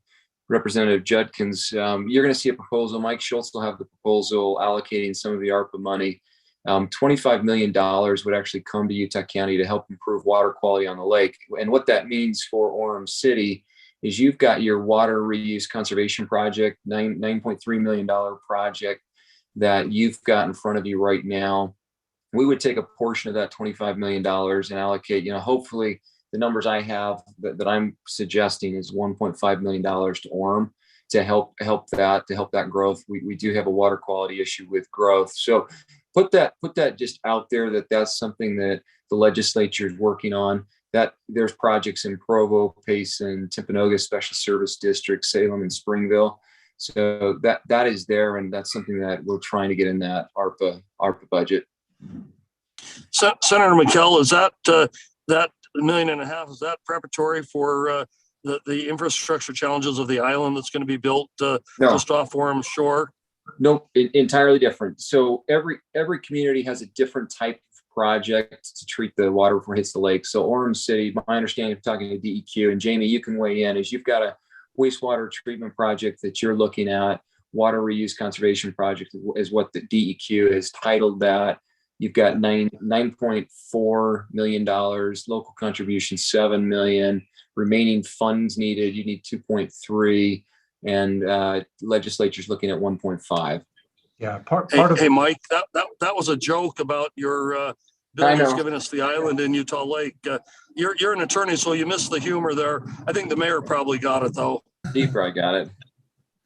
Representative Judkins. You're going to see a proposal. Mike Schultz will have the proposal allocating some of the ARPA money. $25 million would actually come to Utah County to help improve water quality on the lake. And what that means for Orem City is you've got your water reuse conservation project, $9.3 million project that you've got in front of you right now. We would take a portion of that $25 million and allocate, hopefully the numbers I have that I'm suggesting is $1.5 million to Orem to help that growth. We do have a water quality issue with growth. So put that just out there that's something that the legislature is working on. That there's projects in Provo, Payson, Timpanogos Special Service District, Salem, and Springville. So that is there, and that's something that we're trying to get in that ARPA budget. Senator McKell, is that $1.5 million, is that preparatory for the infrastructure challenges of the island that's going to be built just off Orem shore? Nope, entirely different. So every community has a different type of project to treat the water before it hits the lake. So Orem City, my understanding of talking to DEQ, and Jamie, you can weigh in, is you've got a wastewater treatment project that you're looking at. Water reuse conservation project is what the DEQ has titled that. You've got $9.4 million, local contribution $7 million, remaining funds needed. You need 2.3, and legislature's looking at 1.5. Yeah, Hey, Mike, that was a joke about your bill that's giving us the island in Utah Lake. You're an attorney, so you missed the humor there. I think the mayor probably got it though. He probably got it.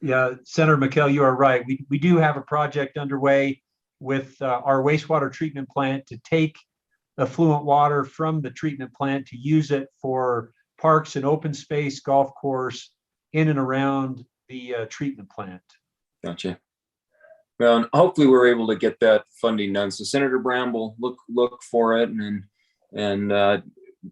Yeah, Senator McKell, you are right. We do have a project underway with our wastewater treatment plant to take effluent water from the treatment plant to use it for parks and open space, golf course in and around the treatment plant. Gotcha. Well, and hopefully we're able to get that funding done. So Senator Bramble, look for it, and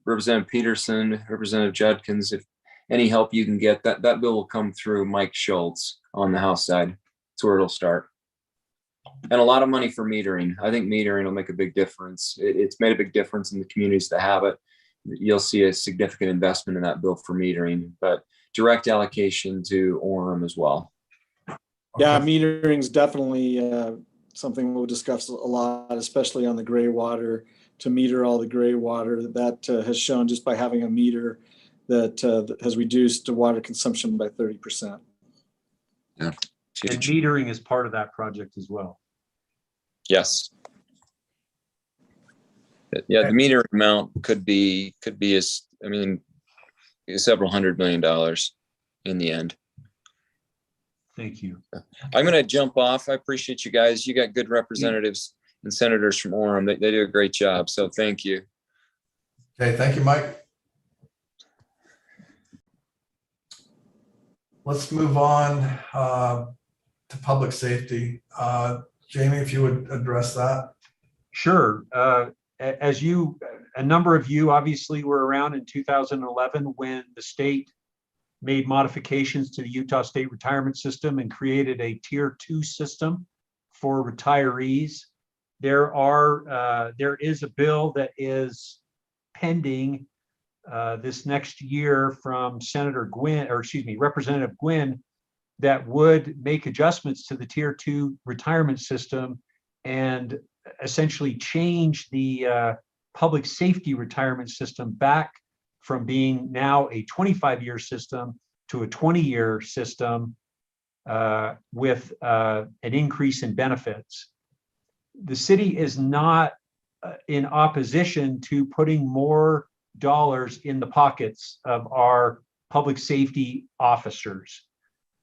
Representative Peterson, Representative Judkins, if any help you can get, that bill will come through Mike Schultz on the House side. That's where it'll start. And a lot of money for metering. I think metering will make a big difference. It's made a big difference in the communities that have it. You'll see a significant investment in that bill for metering, but direct allocation to Orem as well. Yeah, metering is definitely something we'll discuss a lot, especially on the gray water, to meter all the gray water. That has shown just by having a meter that has reduced water consumption by 30%. Yeah. And metering is part of that project as well. Yes. Yeah, the meter amount could be several $100 million in the end. Thank you. I'm going to jump off. I appreciate you guys. You got good representatives and senators from Orem. They do a great job. So thank you. Okay, thank you, Mike. Let's move on to public safety. Jamie, if you would address that. Sure. As a number of you obviously were around in 2011 when the state made modifications to the Utah State Retirement System and created a Tier 2 system for retirees. There is a bill that is pending this next year from Representative Gwynn, that would make adjustments to the Tier 2 retirement system and essentially change the public safety retirement system back from being now a 25-year system to a 20-year system with an increase in benefits. The city is not in opposition to putting more dollars in the pockets of our public safety officers.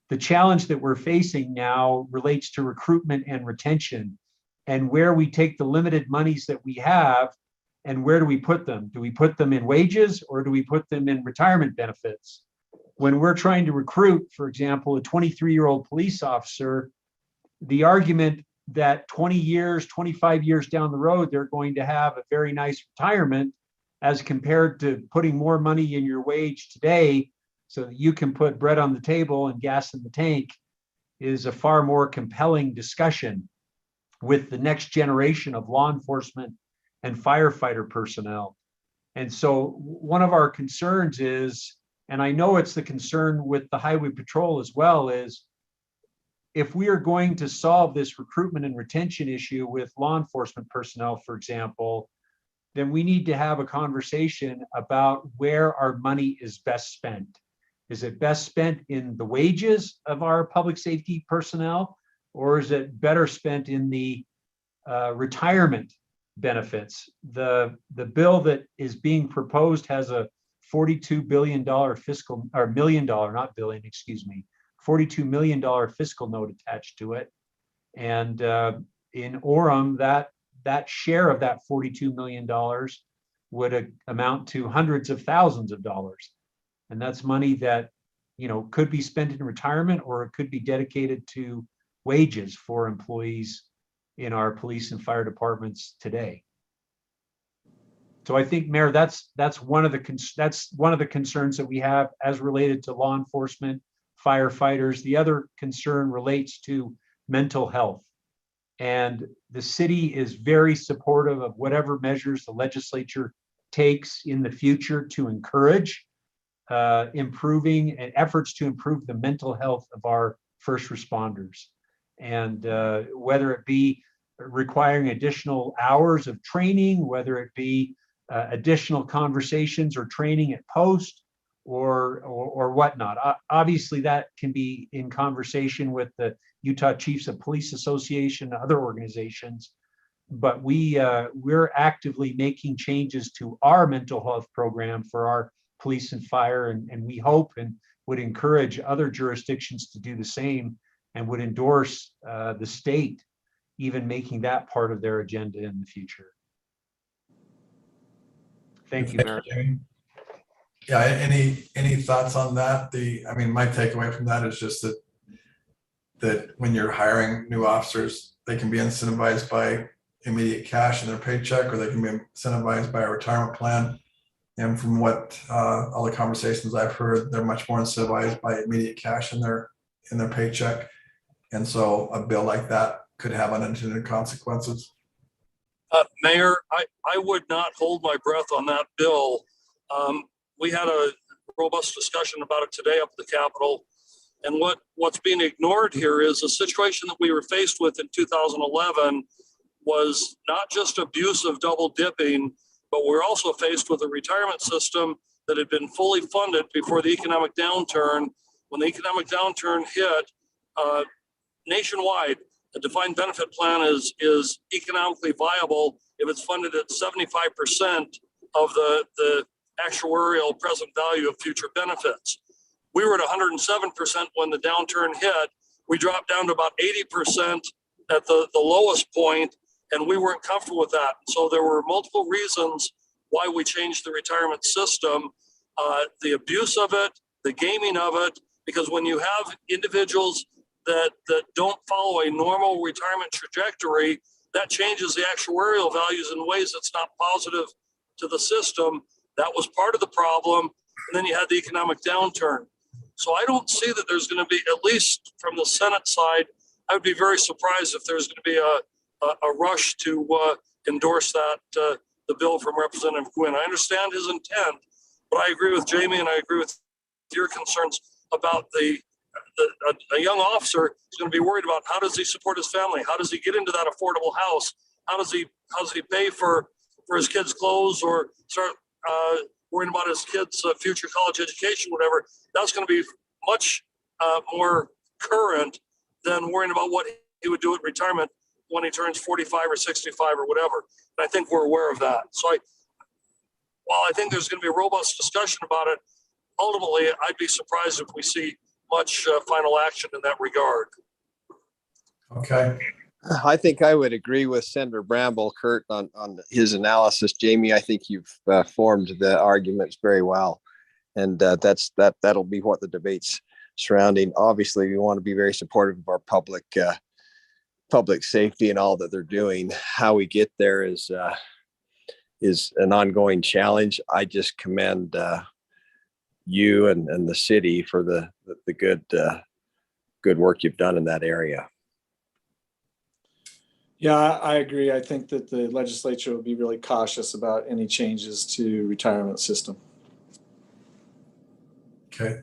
The challenge that we're facing now relates to recruitment and retention, and where we take the limited monies that we have and where do we put them? Do we put them in wages or do we put them in retirement benefits? When we're trying to recruit, for example, a 23-year-old police officer, the argument that 20 years, 25 years down the road, they're going to have a very nice retirement as compared to putting more money in your wage today so that you can put bread on the table and gas in the tank, is a far more compelling discussion with the next generation of law enforcement and firefighter personnel. And so one of our concerns is, and I know it's the concern with the highway patrol as well, is if we are going to solve this recruitment and retention issue with law enforcement personnel, for example, then we need to have a conversation about where our money is best spent. Is it best spent in the wages of our public safety personnel, or is it better spent in the retirement benefits? The bill that is being proposed has a $42 billion fiscal, or $1 million, not billion, excuse me, $42 million fiscal note attached to it. And in Orem, that share of that $42 million would amount to hundreds of thousands of dollars. And that's money that, you know, could be spent in retirement, or it could be dedicated to wages for employees in our police and fire departments today. So I think, Mayor, that's one of the concerns that we have as related to law enforcement, firefighters. The other concern relates to mental health. And the city is very supportive of whatever measures the legislature takes in the future to encourage improving and efforts to improve the mental health of our first responders. And whether it be requiring additional hours of training, whether it be additional conversations or training at post or whatnot. Obviously, that can be in conversation with the Utah Chiefs of Police Association and other organizations. But we're actively making changes to our mental health program for our police and fire, and we hope and would encourage other jurisdictions to do the same, and would endorse the state even making that part of their agenda in the future. Thank you, Mayor. Yeah, any thoughts on that? I mean, my takeaway from that is just that when you're hiring new officers, they can be incentivized by immediate cash in their paycheck, or they can be incentivized by a retirement plan. And from what all the conversations I've heard, they're much more incentivized by immediate cash in their paycheck. And so a bill like that could have unintended consequences. Mayor, I would not hold my breath on that bill. We had a robust discussion about it today up at the Capitol. And what's being ignored here is a situation that we were faced with in 2011 was not just abuse of double dipping, but we're also faced with a retirement system that had been fully funded before the economic downturn. When the economic downturn hit, nationwide, a defined benefit plan is economically viable if it's funded at 75% of the actuarial present value of future benefits. We were at 107% when the downturn hit. We dropped down to about 80% at the lowest point, and we weren't comfortable with that. So there were multiple reasons why we changed the retirement system, the abuse of it, the gaming of it, because when you have individuals that don't follow a normal retirement trajectory, that changes the actuarial values in ways that's not positive to the system. That was part of the problem. And then you had the economic downturn. So I don't see that there's going to be, at least from the Senate side, I would be very surprised if there's going to be a rush to endorse that, the bill from Representative Gwynn. I understand his intent, but I agree with Jamie and I agree with your concerns about a young officer is going to be worried about how does he support his family? How does he get into that affordable house? How does he pay for his kids' clothes, or start worrying about his kids' future college education, whatever? That's going to be much more current than worrying about what he would do at retirement when he turns 45 or 65 or whatever. And I think we're aware of that. So while I think there's going to be a robust discussion about it, ultimately, I'd be surprised if we see much final action in that regard. Okay. I think I would agree with Senator Bramble, Kurt, on his analysis. Jamie, I think you've formed the arguments very well. And that'll be what the debate's surrounding. Obviously, we want to be very supportive of our public safety and all that they're doing. How we get there is an ongoing challenge. I just commend you and the city for the good work you've done in that area. Yeah, I agree. I think that the legislature will be really cautious about any changes to retirement system. Okay.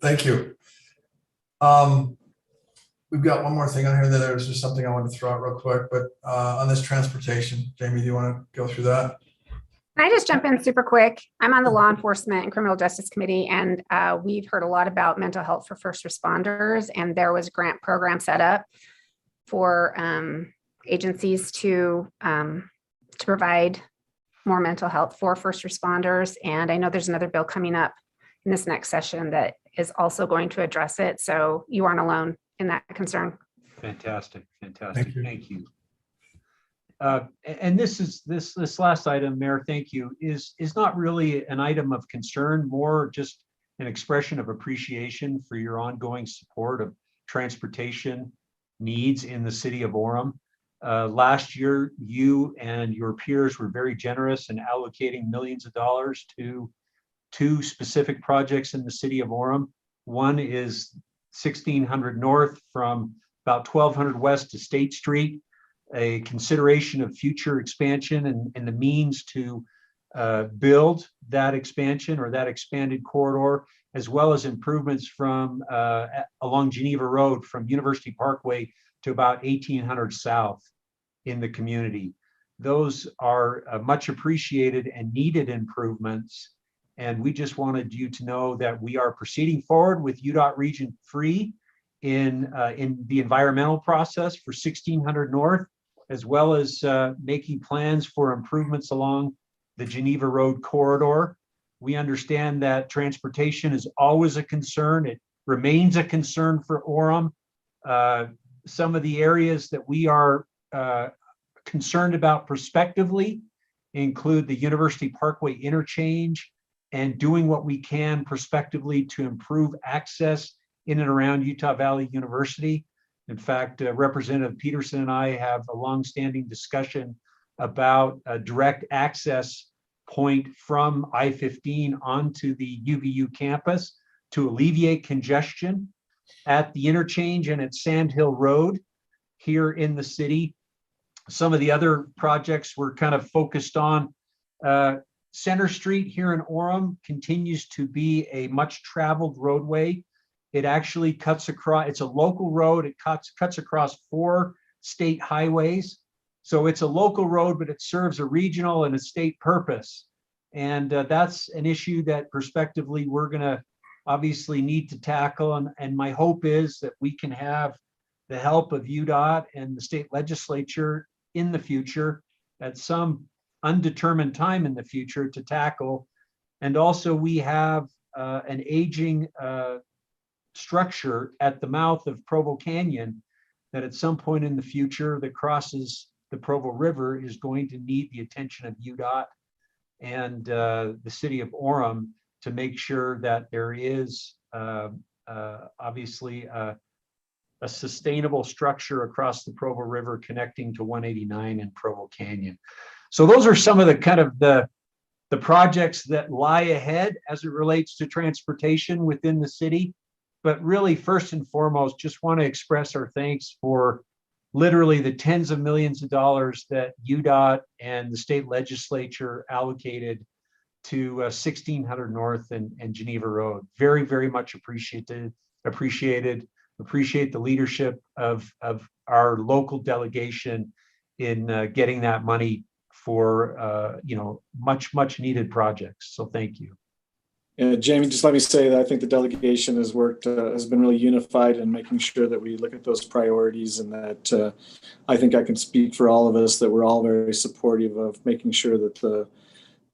Thank you. We've got one more thing on here. There's just something I want to throw out real quick, but on this transportation, Jamie, do you want to go through that? Can I just jump in super quick? I'm on the Law Enforcement and Criminal Justice Committee, and we've heard a lot about mental health for first responders, and there was a grant program set up for agencies to provide more mental health for first responders. And I know there's another bill coming up in this next session that is also going to address it. So you aren't alone in that concern. Fantastic. Thank you. Thank you. And this last item, Mayor, thank you, is not really an item of concern, more just an expression of appreciation for your ongoing support of transportation needs in the city of Orem. Last year, you and your peers were very generous in allocating millions of dollars to two specific projects in the city of Orem. One is 1600 North from about 1200 West to State Street, a consideration of future expansion and the means to build that expansion or that expanded corridor, as well as improvements from along Geneva Road from University Parkway to about 1800 South in the community. Those are much appreciated and needed improvements. And we just wanted you to know that we are proceeding forward with UDOT Region 3 in the environmental process for 1600 North, as well as making plans for improvements along the Geneva Road corridor. We understand that transportation is always a concern. It remains a concern for Orem. Some of the areas that we are concerned about prospectively include the University Parkway interchange and doing what we can prospectively to improve access in and around Utah Valley University. In fact, Representative Peterson and I have a longstanding discussion about a direct access point from I-15 onto the UVU campus to alleviate congestion at the interchange and at Sand Hill Road here in the city. Some of the other projects we're kind of focused on. Center Street here in Orem continues to be a much traveled roadway. It actually cuts across, it's a local road. It cuts across 4 state highways. So it's a local road, but it serves a regional and a state purpose. And that's an issue that prospectively we're gonna obviously need to tackle. And my hope is that we can have the help of UDOT and the state legislature in the future at some undetermined time in the future to tackle. And also we have an aging structure at the mouth of Provo Canyon that at some point in the future that crosses the Provo River is going to need the attention of UDOT and the city of Orem to make sure that there is obviously a sustainable structure across the Provo River connecting to 189 and Provo Canyon. So those are some of the kind of the projects that lie ahead as it relates to transportation within the city. But really, first and foremost, just want to express our thanks for literally the tens of millions of dollars that UDOT and the state legislature allocated to 1600 North and Geneva Road. Very, very much appreciated. Appreciate the leadership of our local delegation in getting that money for much needed projects. So thank you. Yeah, Jamie, just let me say that I think the delegation has been really unified in making sure that we look at those priorities, and that I think I can speak for all of us that we're all very supportive of making sure that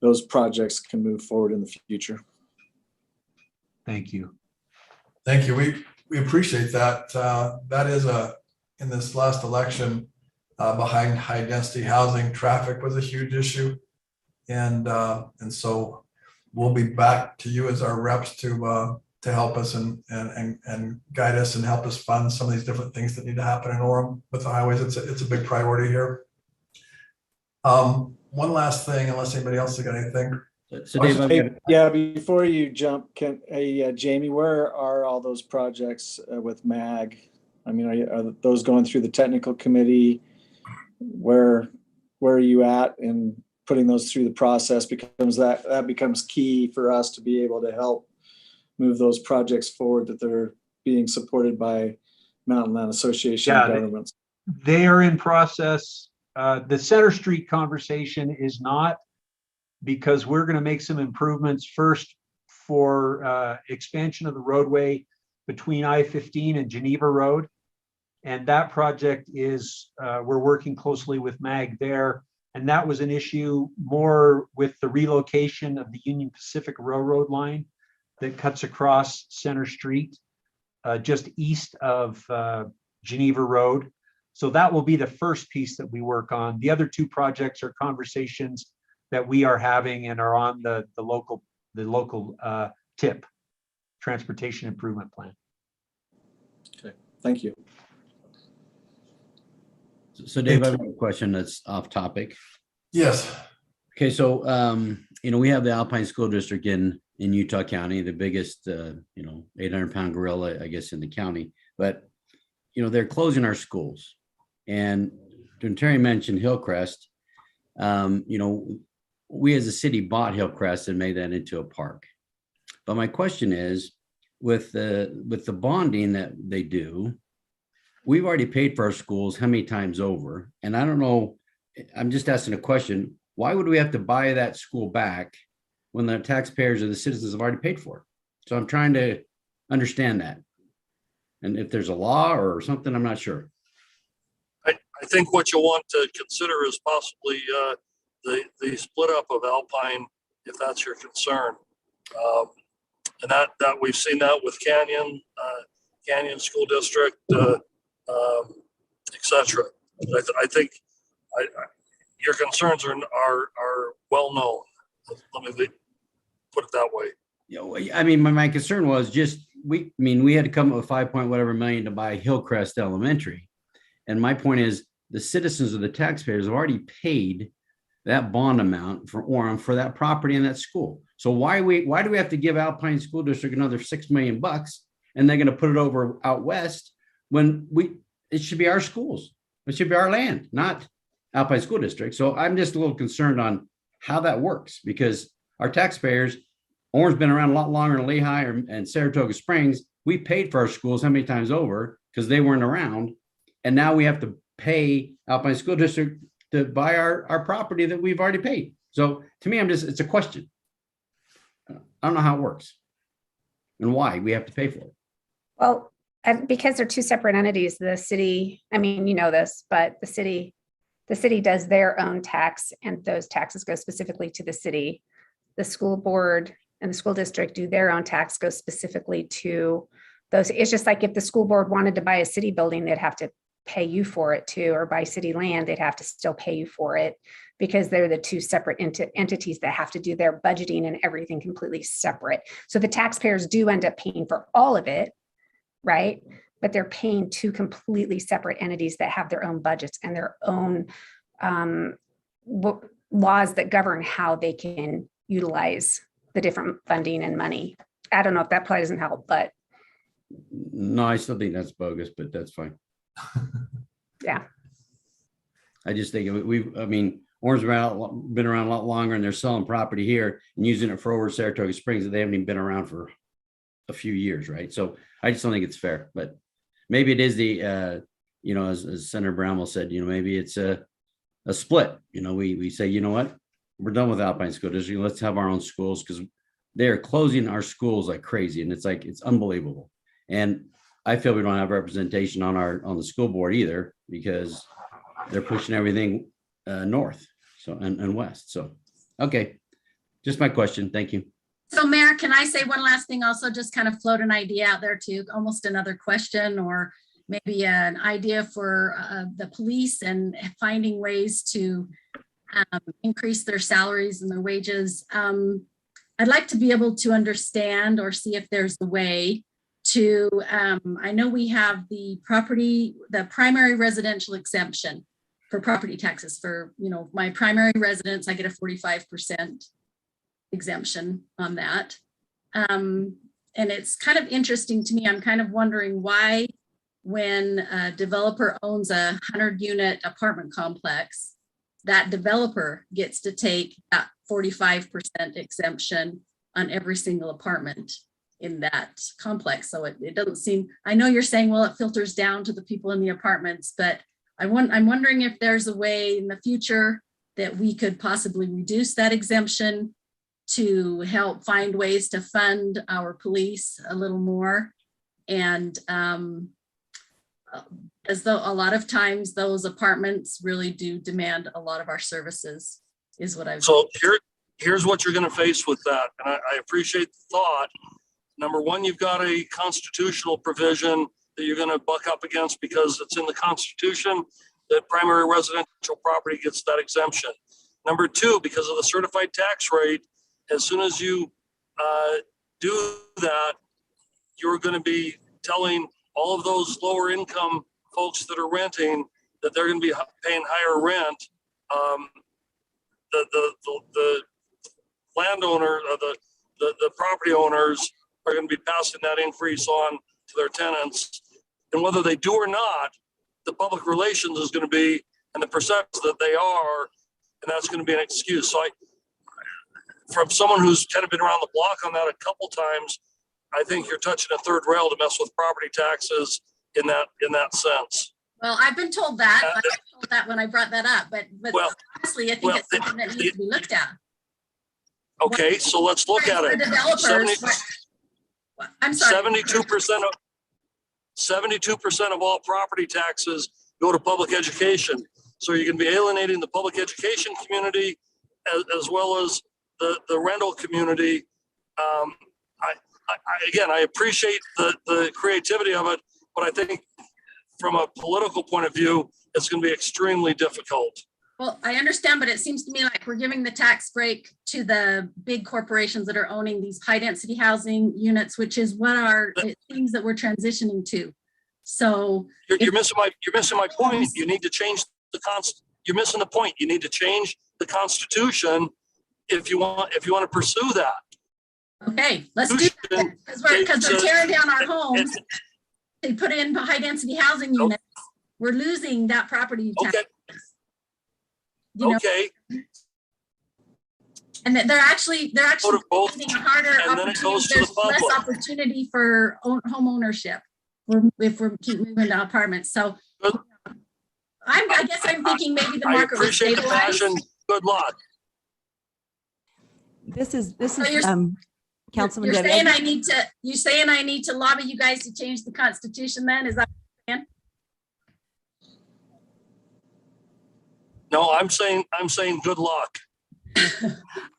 those projects can move forward in the future. Thank you. Thank you. We appreciate that. That is in this last election, behind high density housing, traffic was a huge issue. And so we'll be back to you as our reps to help us and guide us and help us fund some of these different things that need to happen in Orem with the highways. It's a big priority here. One last thing, unless anybody else has got anything. So Dave, I've got- Yeah, before you jump, Jamie, where are all those projects with MAG? I mean, are those going through the technical committee? Where are you at in putting those through the process? That becomes key for us to be able to help move those projects forward, that they're being supported by Mountain Land Association of Governments. They are in process. The Center Street conversation is not, because we're going to make some improvements first for expansion of the roadway between I-15 and Geneva Road. And that project is, we're working closely with MAG there. And that was an issue more with the relocation of the Union Pacific Railroad line that cuts across Center Street, just east of Geneva Road. So that will be the first piece that we work on. The other two projects are conversations that we are having and are on the local TIP, Transportation Improvement Plan. Okay, thank you. So Dave, I have a question that's off topic. Yes. Okay, so we have the Alpine School District in Utah County, the biggest 800-pound gorilla, I guess, in the county. But they're closing our schools, and Terry mentioned Hillcrest. We as a city bought Hillcrest and made that into a park. But my question is, with the bonding that they do, we've already paid for our schools how many times over? And I don't know, I'm just asking a question. Why would we have to buy that school back when the taxpayers or the citizens have already paid for it? So I'm trying to understand that. And if there's a law or something, I'm not sure. I think what you want to consider is possibly the split up of Alpine, if that's your concern. And that we've seen that with Canyon School District, etc. I think your concerns are well known. Let me put it that way. I mean, my concern was just we had to come up with 5 point whatever million to buy Hillcrest Elementary, and my point is the citizens or the taxpayers have already paid that bond amount for Orem for that property and that school. So why do we have to give Alpine School District another $6 million and they're going to put it over out west when it should be our schools? It should be our land, not Alpine School District. So I'm just a little concerned on how that works, because our taxpayers, Orem's been around a lot longer than Lehigh and Saratoga Springs. We paid for our schools how many times over because they weren't around. And now we have to pay Alpine School District to buy our property that we've already paid. So to me, it's a question. I don't know how it works and why we have to pay for it. Well, because they're two separate entities, the city, I mean, you know this, but the city does their own tax, and those taxes go specifically to the city. The school board and the school district do their own tax, goes specifically to those. It's just like if the school board wanted to buy a city building, they'd have to pay you for it too, or buy city land, they'd have to still pay you for it, because they're the two separate entities that have to do their budgeting and everything completely separate. So the taxpayers do end up paying for all of it, right? But they're paying two completely separate entities that have their own budgets and their own laws that govern how they can utilize the different funding and money. I don't know if that probably doesn't help, but. No, I still think that's bogus, but that's fine. Yeah. I just think Orem's been around a lot longer, and they're selling property here and using it for over Saratoga Springs that they haven't even been around for a few years, right? So I just don't think it's fair, but maybe it is the, as Senator Bramwell said, maybe it's a split. We say, you know what, we're done with Alpine School District. Let's have our own schools, because they're closing our schools like crazy, and it's unbelievable. And I feel we don't have representation on the school board either, because they're pushing everything north and west. So, okay, just my question. Thank you. So Mayor, can I say one last thing also, just kind of float an idea out there too, almost another question or maybe an idea for the police and finding ways to increase their salaries and their wages. I'd like to be able to understand or see if there's a way to, I know we have the primary residential exemption for property taxes for, my primary residence, I get a 45% exemption on that. And it's kind of interesting to me. I'm kind of wondering why when a developer owns a 100-unit apartment complex, that developer gets to take that 45% exemption on every single apartment in that complex. So it doesn't seem, I know you're saying, well, it filters down to the people in the apartments, but I'm wondering if there's a way in the future that we could possibly reduce that exemption to help find ways to fund our police a little more. And as though a lot of times those apartments really do demand a lot of our services is what I've. So here's what you're going to face with that. And I appreciate the thought. Number one, you've got a constitutional provision that you're going to buck up against because it's in the Constitution that primary residential property gets that exemption. Number two, because of the certified tax rate, as soon as you do that, you're going to be telling all of those lower income folks that are renting that they're going to be paying higher rent. The landowner, the property owners are going to be passing that increase on to their tenants. And whether they do or not, the public relations is going to be, and the perception that they are, and that's going to be an excuse. So from someone who's kind of been around the block on that a couple times, I think you're touching a third rail to mess with property taxes in that sense. Well, I've been told that. I was told that when I brought that up, but honestly, I think it's something that needs to be looked at. Okay, so let's look at it. Developers, I'm sorry. 72% of all property taxes go to public education. So you're going to be alienating the public education community as well as the rental community. I appreciate the creativity of it, but I think from a political point of view, it's going to be extremely difficult. Well, I understand, but it seems to me like we're giving the tax break to the big corporations that are owning these high density housing units, which is what it seems that we're transitioning to. So you're missing my point. You need to change you're missing the point. You need to change the Constitution if you want to pursue that. Okay, let's do that because they're tearing down our homes. They put in high density housing units. We're losing that property tax. Okay. And they're actually creating a harder opportunity. There's less opportunity for home ownership if we keep moving to apartments. So I guess I'm thinking maybe the market will stabilize. I appreciate the passion. Good luck. This is You're Councilman Debbie. saying I need to lobby you guys to change the Constitution then? Is that what you're saying? No, I'm saying good luck.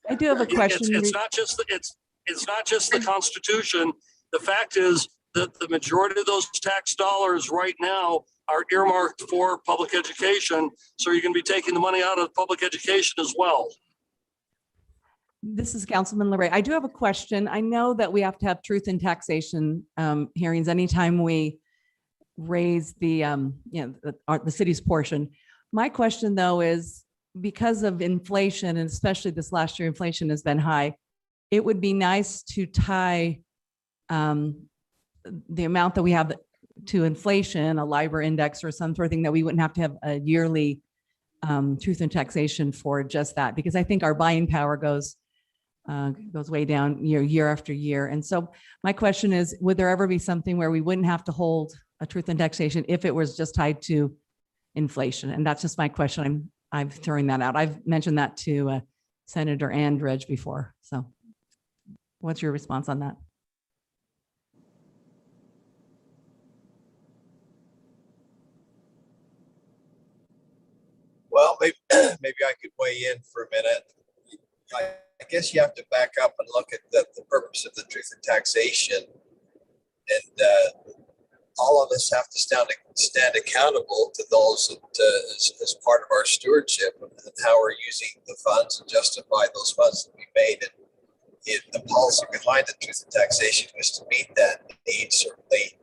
I do have a question. It's not just the Constitution. The fact is that the majority of those tax dollars right now are earmarked for public education. So you're going to be taking the money out of public education as well. This is Councilman LeRae. I do have a question. I know that we have to have truth in taxation hearings anytime we raise the city's portion. My question though is, because of inflation, and especially this last year, inflation has been high. It would be nice to tie the amount that we have to inflation, a LIBOR index or some sort of thing, that we wouldn't have to have a yearly truth in taxation for just that, because I think our buying power goes way down year after year. And so my question is, would there ever be something where we wouldn't have to hold a truth in taxation if it was just tied to inflation? And that's just my question. I'm throwing that out. I've mentioned that to Senator Andridge before. So what's your response on that? Well, maybe I could weigh in for a minute. I guess you have to back up and look at the purpose of the truth in taxation. And all of us have to stand accountable to those that, as part of our stewardship and how we're using the funds and justify those funds that we made. And the policy behind the truth in taxation was to meet that need. Certainly,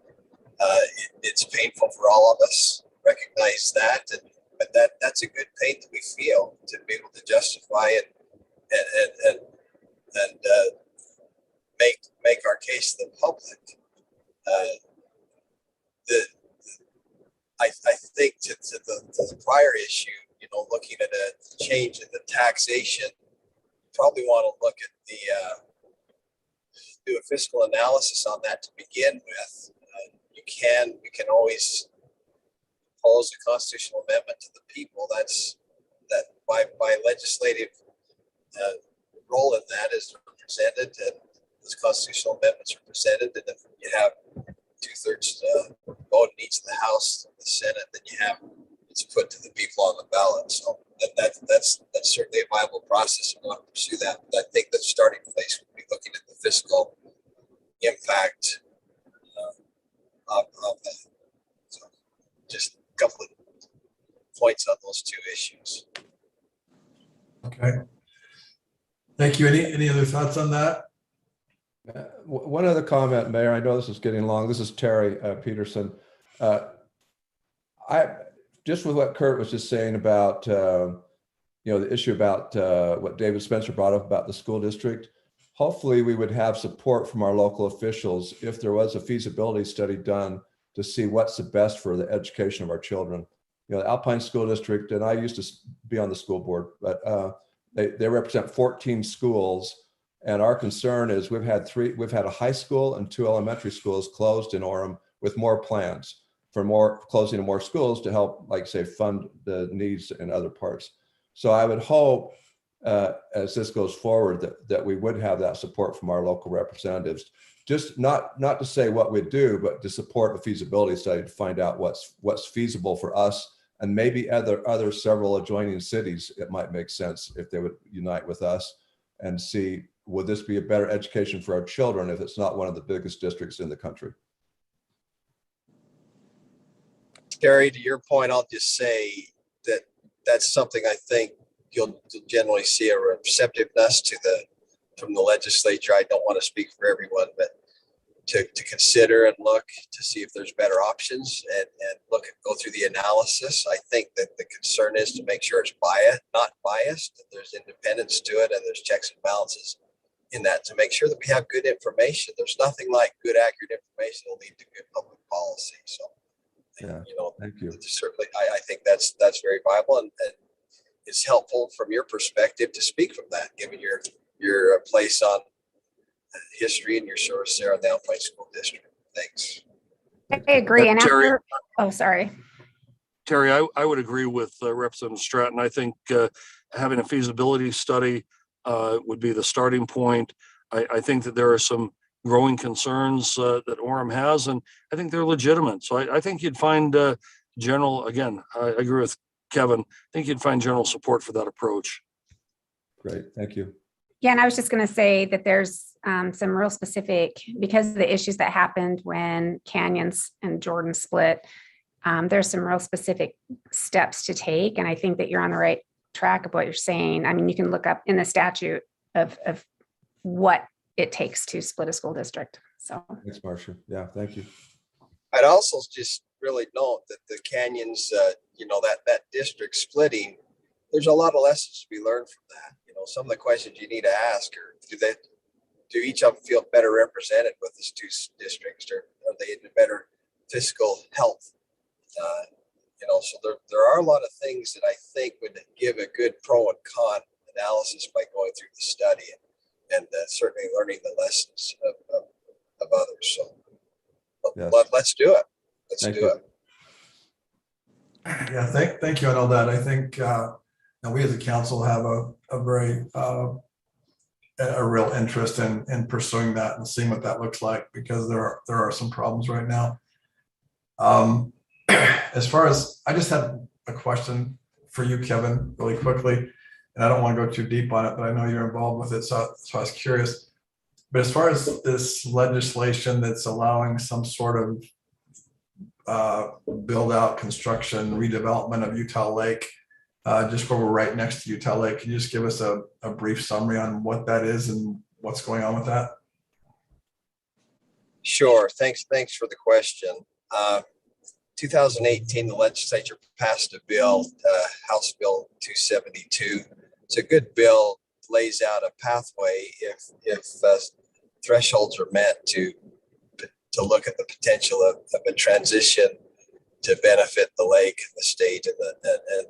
it's painful for all of us. Recognize that, but that's a good pain that we feel to be able to justify it and make our case to the public. I think to the prior issue, looking at a change in the taxation, probably want to look at do a fiscal analysis on that to begin with. We can always propose a constitutional amendment to the people. That by legislative role in that is represented, and those constitutional amendments are presented, and if you have 2/3 vote in each of the House and the Senate, then it's put to the people on the ballot. So that's certainly a viable process. We want to pursue that. But I think the starting place would be looking at the fiscal impact of that. So just a couple of points on those two issues. Okay. Thank you. Any other thoughts on that? One other comment, Mayor. I know this is getting long. This is Terry Peterson. I just with what Kurt was just saying about the issue about what David Spencer brought up about the school district. Hopefully, we would have support from our local officials if there was a feasibility study done to see what's the best for the education of our children. The Alpine School District, and I used to be on the school board, but they represent 14 schools. And our concern is we've had a high school and 2 elementary schools closed in Orem with more plans for closing of more schools to help, like say, fund the needs in other parts. So I would hope as this goes forward that we would have that support from our local representatives, just not to say what we do, but to support a feasibility study to find out what's feasible for us and maybe other several adjoining cities. It might make sense if they would unite with us and see, would this be a better education for our children if it's not one of the biggest districts in the country? Terry, to your point, I'll just say that that's something I think you'll generally see a receptiveness from the legislature. I don't want to speak for everyone, but to consider and look to see if there's better options and go through the analysis. I think that the concern is to make sure it's not biased, that there's independence to it, and there's checks and balances in that to make sure that we have good information. There's nothing like good, accurate information that will lead to good public policy. So, yeah, thank you. Certainly, I think that's very viable, and it's helpful from your perspective to speak from that, given your place on history and your service there on the Alpine School District. Thanks. I agree. And Terry, after, oh, sorry. Terry, I would agree with Representative Stratton. I think having a feasibility study would be the starting point. I think that there are some growing concerns that Orem has, and I think they're legitimate. So I think you'd find I agree with Kevin. I think you'd find general support for that approach. Great, thank you. Yeah, and I was just going to say that there's some real specific, because of the issues that happened when Canyons and Jordan split, there's some real specific steps to take. And I think that you're on the right track of what you're saying. I mean, you can look up in the statute of what it takes to split a school district. So thanks, Marcia. Yeah, thank you. I'd also just really note that the Canyons, that district splitting, there's a lot of lessons to be learned from that. Some of the questions you need to ask are, do each of them feel better represented with these two districts, or are they in a better fiscal health? So there are a lot of things that I think would give a good pro and con analysis by going through the study and certainly learning the lessons of others. So yes. Let's do it. Let's thank do you. it. Yeah, thank you on all that. I think we as a council have a very a real interest in pursuing that and seeing what that looks like, because there are some problems right now. As far as, I just had a question for you, Kevin, really quickly. and I don't want to go too deep on it, but I know you're involved with it, so I was curious. But as far as this legislation that's allowing some sort of build out, construction, redevelopment of Utah Lake, just where we're right next to Utah Lake, can you just give us a brief summary on what that is and what's going on with that? Sure. Thanks for the question. 2018, the legislature passed a bill, House Bill 272. It's a good bill, lays out a pathway if thresholds are met to look at the potential of a transition to benefit the lake, the state, and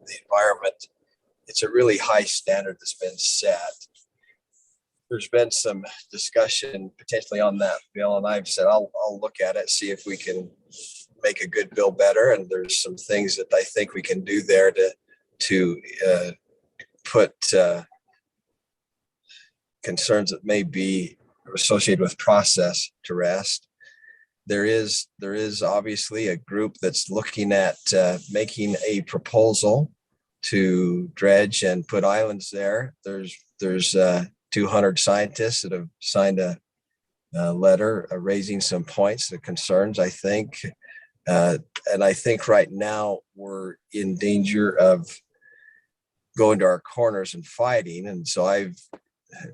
the environment. It's a really high standard that's been set. There's been some discussion potentially on that bill, and I've said I'll look at it, see if we can make a good bill better. And there's some things that I think we can do there to put concerns that may be associated with process to rest. There is obviously a group that's looking at making a proposal to dredge and put islands there. There's 200 scientists that have signed a letter raising some points, the concerns, I think. And I think right now we're in danger of going to our corners and fighting. And so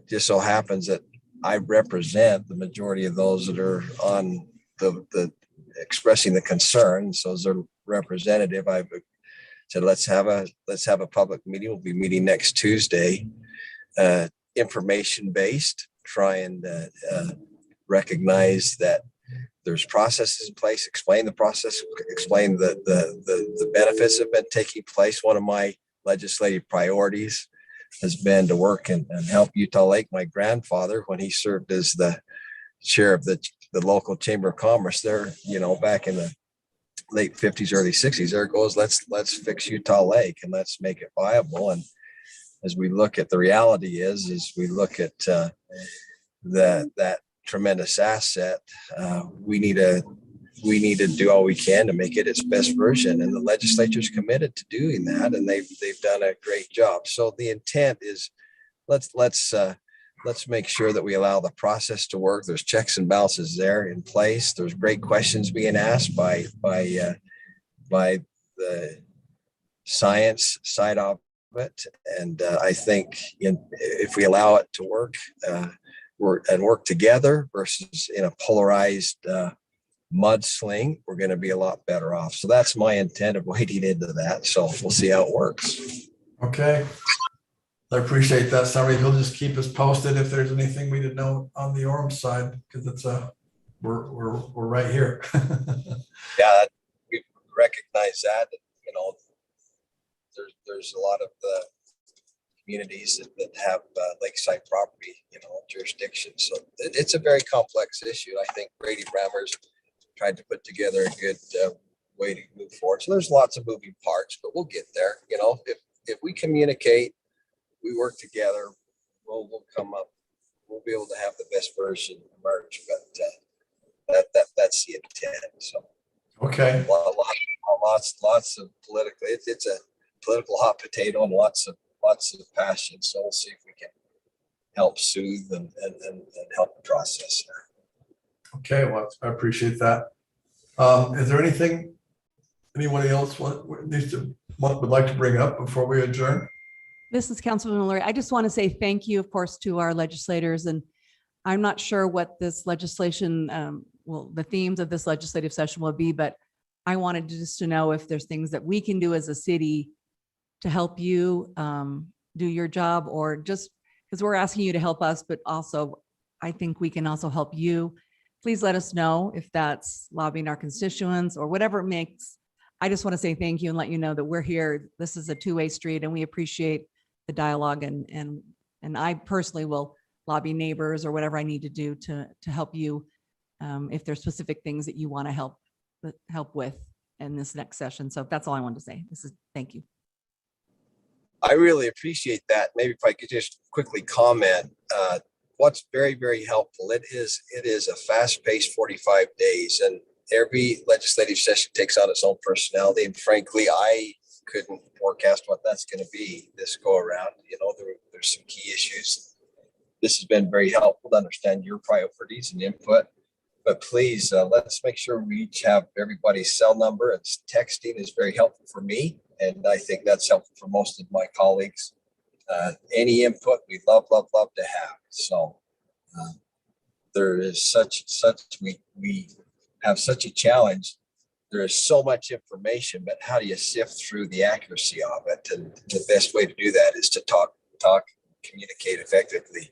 just so happens that I represent the majority of those that are on the expressing the concern. So as a representative, I've said, let's have a public meeting. We'll be meeting next Tuesday, information-based, try and recognize that there's processes in place, explain the process, explain the benefits that have been taking place. One of my legislative priorities has been to work and help Utah Lake. My grandfather, when he served as the chair of the local chamber of commerce there, back in the late 50s, early 60s, there it goes, let's fix Utah Lake and let's make it viable. And as we look at the reality is we look at that tremendous asset, we need to do all we can to make it its best version, and the legislature's committed to doing that, and they've done a great job. So the intent is let's make sure that we allow the process to work. There's checks and balances there in place. There's great questions being asked by the science side of it, and I think if we allow it to work work together versus in a polarized mudsling, we're going to be a lot better off. So that's my intent of wading into that. So we'll see how it works. Okay. I appreciate that. Sorry, he'll just keep us posted if there's anything we didn't know on the Orem side, because it's we're right here. Yeah, we recognize that. There's a lot of the communities that have lakeside property, jurisdiction. So it's a very complex issue. I think Brady Brammer's tried to put together a good way to move forward. So there's lots of moving parts, but we'll get there. If we communicate, we work together, we'll come up. We'll be able to have the best version emerge. But that's the intent. So okay, lots of political. It's a political hot potato and lots of passion. So we'll see if we can help soothe and help the process there. Okay, well, I appreciate that. Is there anything anybody else would like to bring up before we adjourn? This is Councilman Lurie. I just want to say thank you, of course, to our legislators. And I'm not sure what this legislation, the themes of this legislative session will be, but I wanted just to know if there's things that we can do as a city to help you do your job, or just because we're asking you to help us, but also I think we can also help you. Please let us know if that's lobbying our constituents or whatever it makes. I just want to say thank you and let you know that we're here. This is a two-way street, and we appreciate the dialogue, and I personally will lobby neighbors or whatever I need to do to help you if there's specific things that you want to help with in this next session. So that's all I wanted to say. Thank you. I really appreciate that. Maybe if I could just quickly comment, what's very, very helpful. It is a fast-paced 45 days, and every legislative session takes on its own personality. And frankly, I couldn't forecast what that's going to be this go around. You know, there's some key issues. This has been very helpful to understand your priorities and input. But please, let's make sure we each have everybody's cell number, and texting is very helpful for me. And I think that's helpful for most of my colleagues. Any input we love to have. So there is we have such a challenge. There is so much information, but how do you sift through the accuracy of it? And the best way to do that is to talk, communicate effectively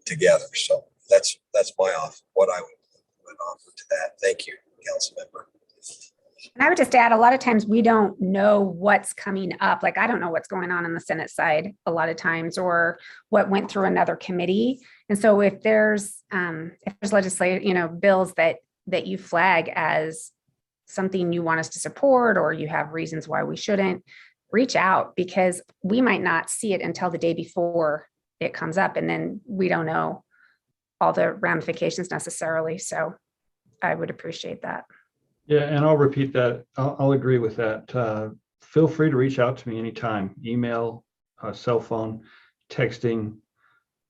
together. So that's what I would offer to that. Thank you, Council Member. And I would just add, a lot of times we don't know what's coming up. Like, I don't know what's going on the Senate side a lot of times, or what went through another committee. And so if there's legislative, bills that you flag as something you want us to support, or you have reasons why we shouldn't, reach out, because we might not see it until the day before it comes up. And then we don't know all the ramifications necessarily. So I would appreciate that. Yeah, and I'll repeat that. I'll agree with that. Feel free to reach out to me anytime, email, cell phone, texting,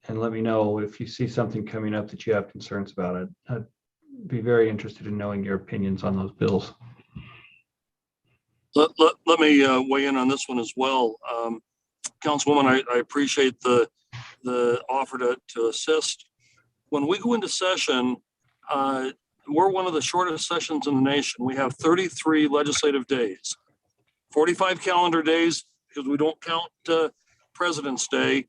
and let me know if you see something coming up that you have concerns about it. I'd be very interested in knowing your opinions on those bills. Let me weigh in on this one as well. Councilwoman, I appreciate the offer to assist. When we go into session, we're one of the shortest sessions in the nation. We have 33 legislative days, 45 calendar days, because we don't count President's Day,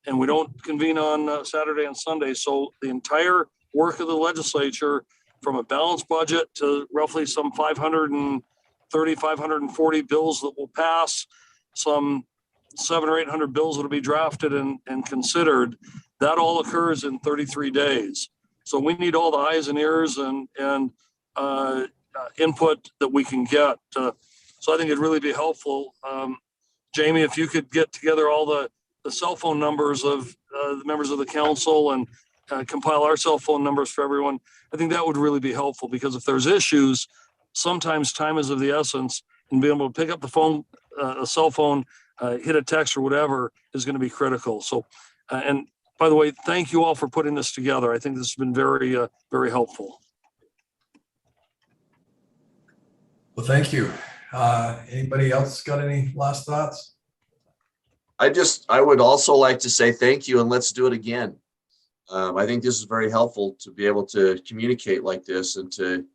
and we don't convene on Saturday and Sunday. So the entire work of the legislature, from a balanced budget to roughly some 530, 540 bills that will pass, some 700 or 800 bills that will be drafted and considered, that all occurs in 33 days. So we need all the eyes and ears and input that we can get. So I think it'd really be helpful. Jamie, if you could get together all the cell phone numbers of the members of the council and compile our cell phone numbers for everyone, I think that would really be helpful, because if there's issues, sometimes time is of the essence, and being able to pick up the phone, a cell phone, hit a text or whatever is going to be critical. So, and by the way, thank you all for putting this together. I think this has been very, very helpful. Well, thank you. Anybody else got any last thoughts? I would also like to say thank you, and let's do it again. I think this is very helpful to be able to communicate like this, and to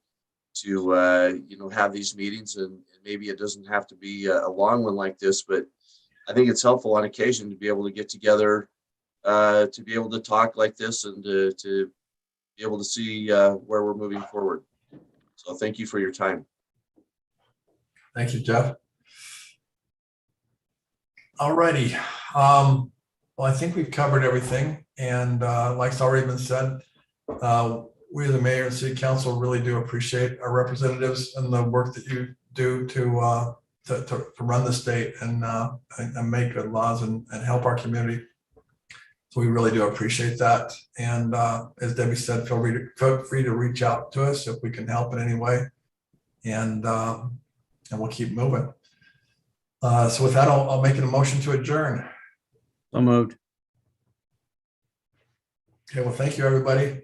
have these meetings, and maybe it doesn't have to be a long one like this, but I think it's helpful on occasion to be able to get together, to be able to talk like this, and to be able to see where we're moving forward. So thank you for your time. Thank you, Jeff. All righty. Well, I think we've covered everything. And like's already been said, we, the mayor and city council, really do appreciate our representatives and the work that you do to run the state and make good laws and help our community. So we really do appreciate that. And as Debbie said, feel free to reach out to us if we can help in any way. And we'll keep moving. So with that, I'll make it a motion to adjourn. So moved. Okay, well, thank you, everybody.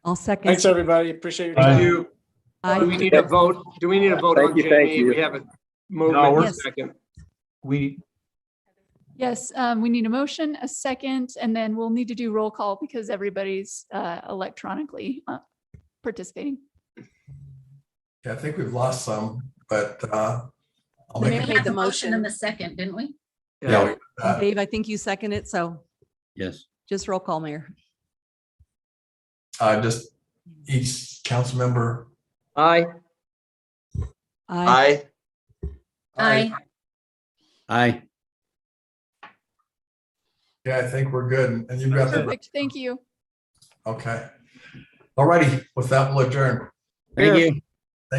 I'll second. Thanks, everybody. Appreciate your Bye. time. Thank you. Aye. Do we need a vote? Do we need a vote on Jamie? We have a movement in a Yes. second. Yes, we need a motion, a second, and then we'll need to do roll call because everybody's electronically participating. Yeah, I think we've lost some, but I'll make Mayor We made had the the motion in motion. the second, didn't we? Yeah. Dave, I think you second it. So Yes. just roll call, Mayor. Just each council member. Aye. Aye. Aye. Aye. Yeah, I think we're good. And you've got the, Perfect. Thank you. okay. All righty. With that, we'll adjourn. Thank you.